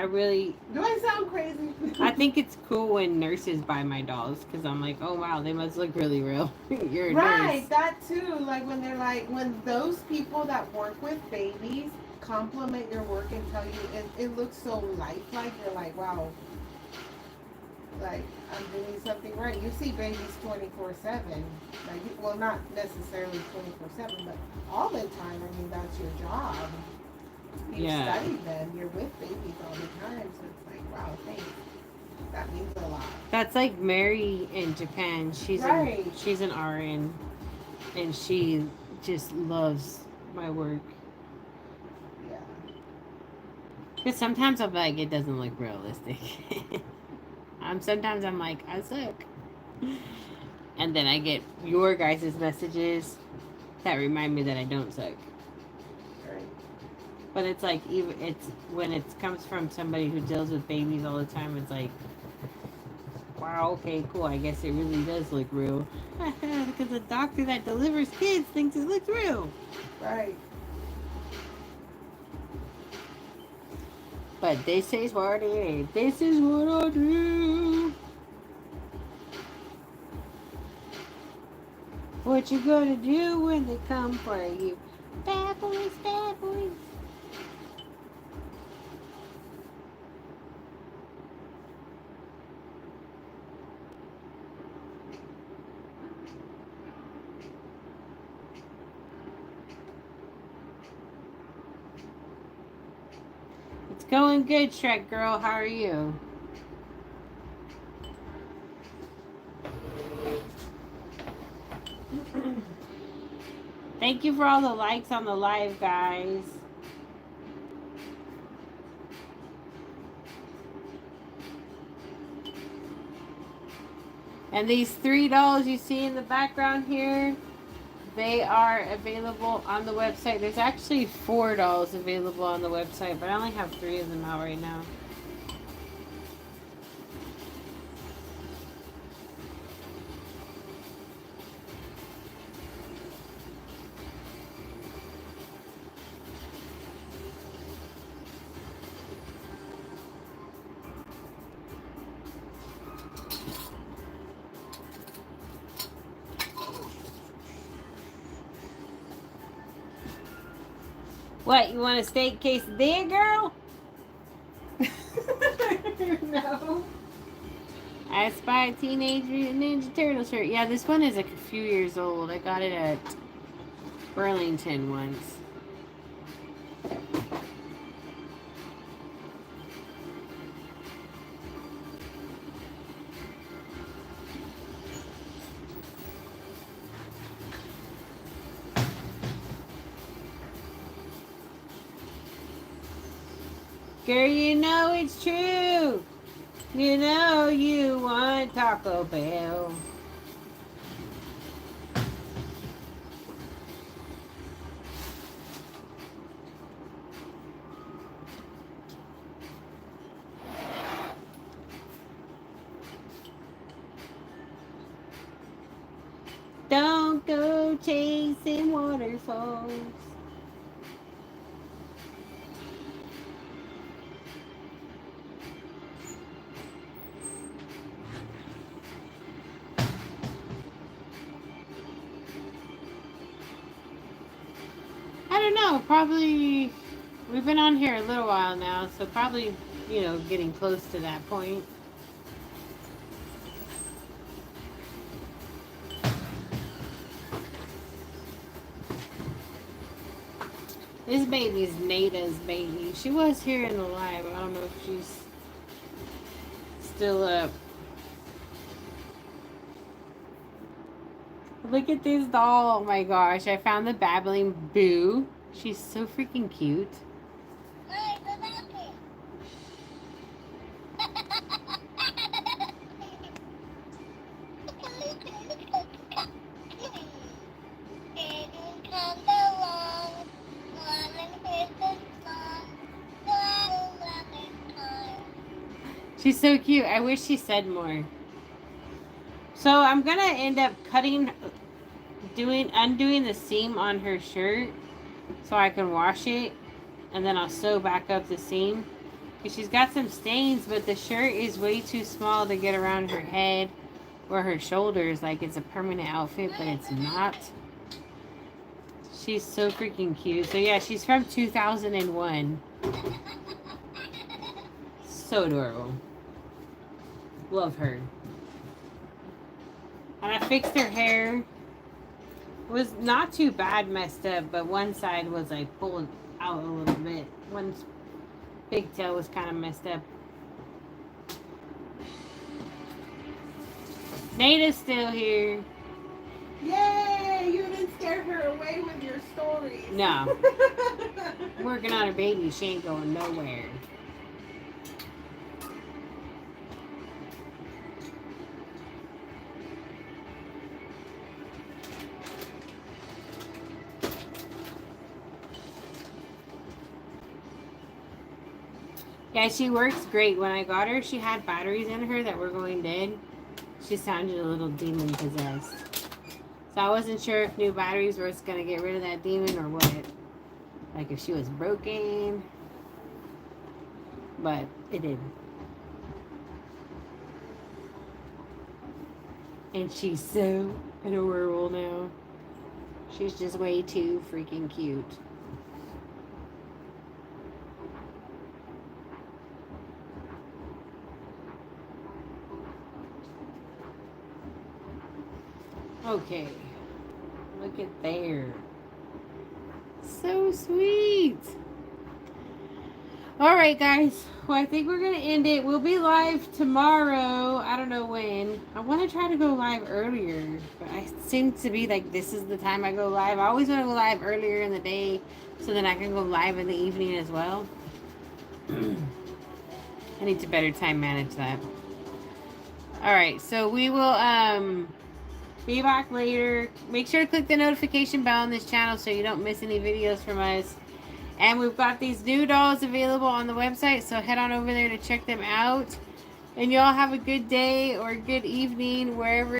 really... Do I sound crazy? I think it's cool when nurses buy my dolls, because I'm like, oh wow, they must look really real. You're a Right, nurse. that too. Like when they're like, when those people that work with babies compliment your work and tell you it looks so lifelike, you're like, wow, like I'm doing something right. You see babies 24/7, like, well, not necessarily 24/7, but all the time. I mean, that's your job. You study them. You're with babies all the time, so it's like, wow, thanks. That means a lot. That's like Mary in Japan. She's right. She's an RN, and she just loves my work. Yeah. Because sometimes I'm like, it doesn't look realistic. Sometimes I'm like, I suck. And then I get your guys' messages that remind me that I don't suck. Right. But it's like, even it's when it comes from somebody who deals with babies all the time, it's like, wow, okay, cool. I guess it really does look real. Because the doctor that delivers kids thinks it looks real. Right. But this is what it is. This is what I do. What you gonna do when they come for you? Bad boys, bad boys. It's going good, Shrek girl. How are you? Thank you for all the likes on the live, guys. And these $3 you see in the background here, they are available on the website. There's actually $4 available on the website, but I only have 3 of them out right now. What, you want a steak quesadilla, girl? No. I spy a Teenage Mutant Ninja Turtle shirt. Yeah, this one is like a few years old. I got it at Burlington once. Girl, you know it's true. You know you want Taco Bell. Don't go chasing waterfalls. I don't know, probably we've been on here a little while now, so probably, you know, getting close to that point. This baby's Nada's baby. She was here in the live. I don't know if she's still up. Look at this doll. Oh my gosh. I found the babbling Boo. She's so freaking cute. She's so cute. I wish she said more. So I'm gonna end up undoing the seam on her shirt so I can wash it, and then I'll sew back up the seam. Because she's got some stains, but the shirt is way too small to get around her head or her shoulders. Like it's a permanent outfit, but it's not. She's so freaking cute. So yeah, she's from 2001. So adorable. Love her. And I fixed her hair. It was not too bad messed up, but one side was like pulled out a little bit. One pigtail was kind of messed up. Nada's still here. Yay! You didn't scare her away with your stories. No. Working on her baby. She ain't going nowhere. Yeah, she works great. When I got her, she had batteries in her that were going dead. She sounded a little demon possessed. So I wasn't sure if new batteries were going to get rid of that demon or what. Like if she was broken. But it didn't. And she's so adorable now. She's just way too freaking cute. Okay, look at there. So sweet. All right, guys. Well, I think we're going to end it. We'll be live tomorrow. I don't know when. I want to try to go live earlier, but I seem to be like this is the time I go live. I always want to go live earlier in the day so then I can go live in the evening as well. I need to better time manage that. All right, so we will be back later. Make sure to click the notification bell on this channel so you don't miss any videos from us. And we've got these new dolls available on the website, so head on over there to check them out. And y'all have a good day or good evening wherever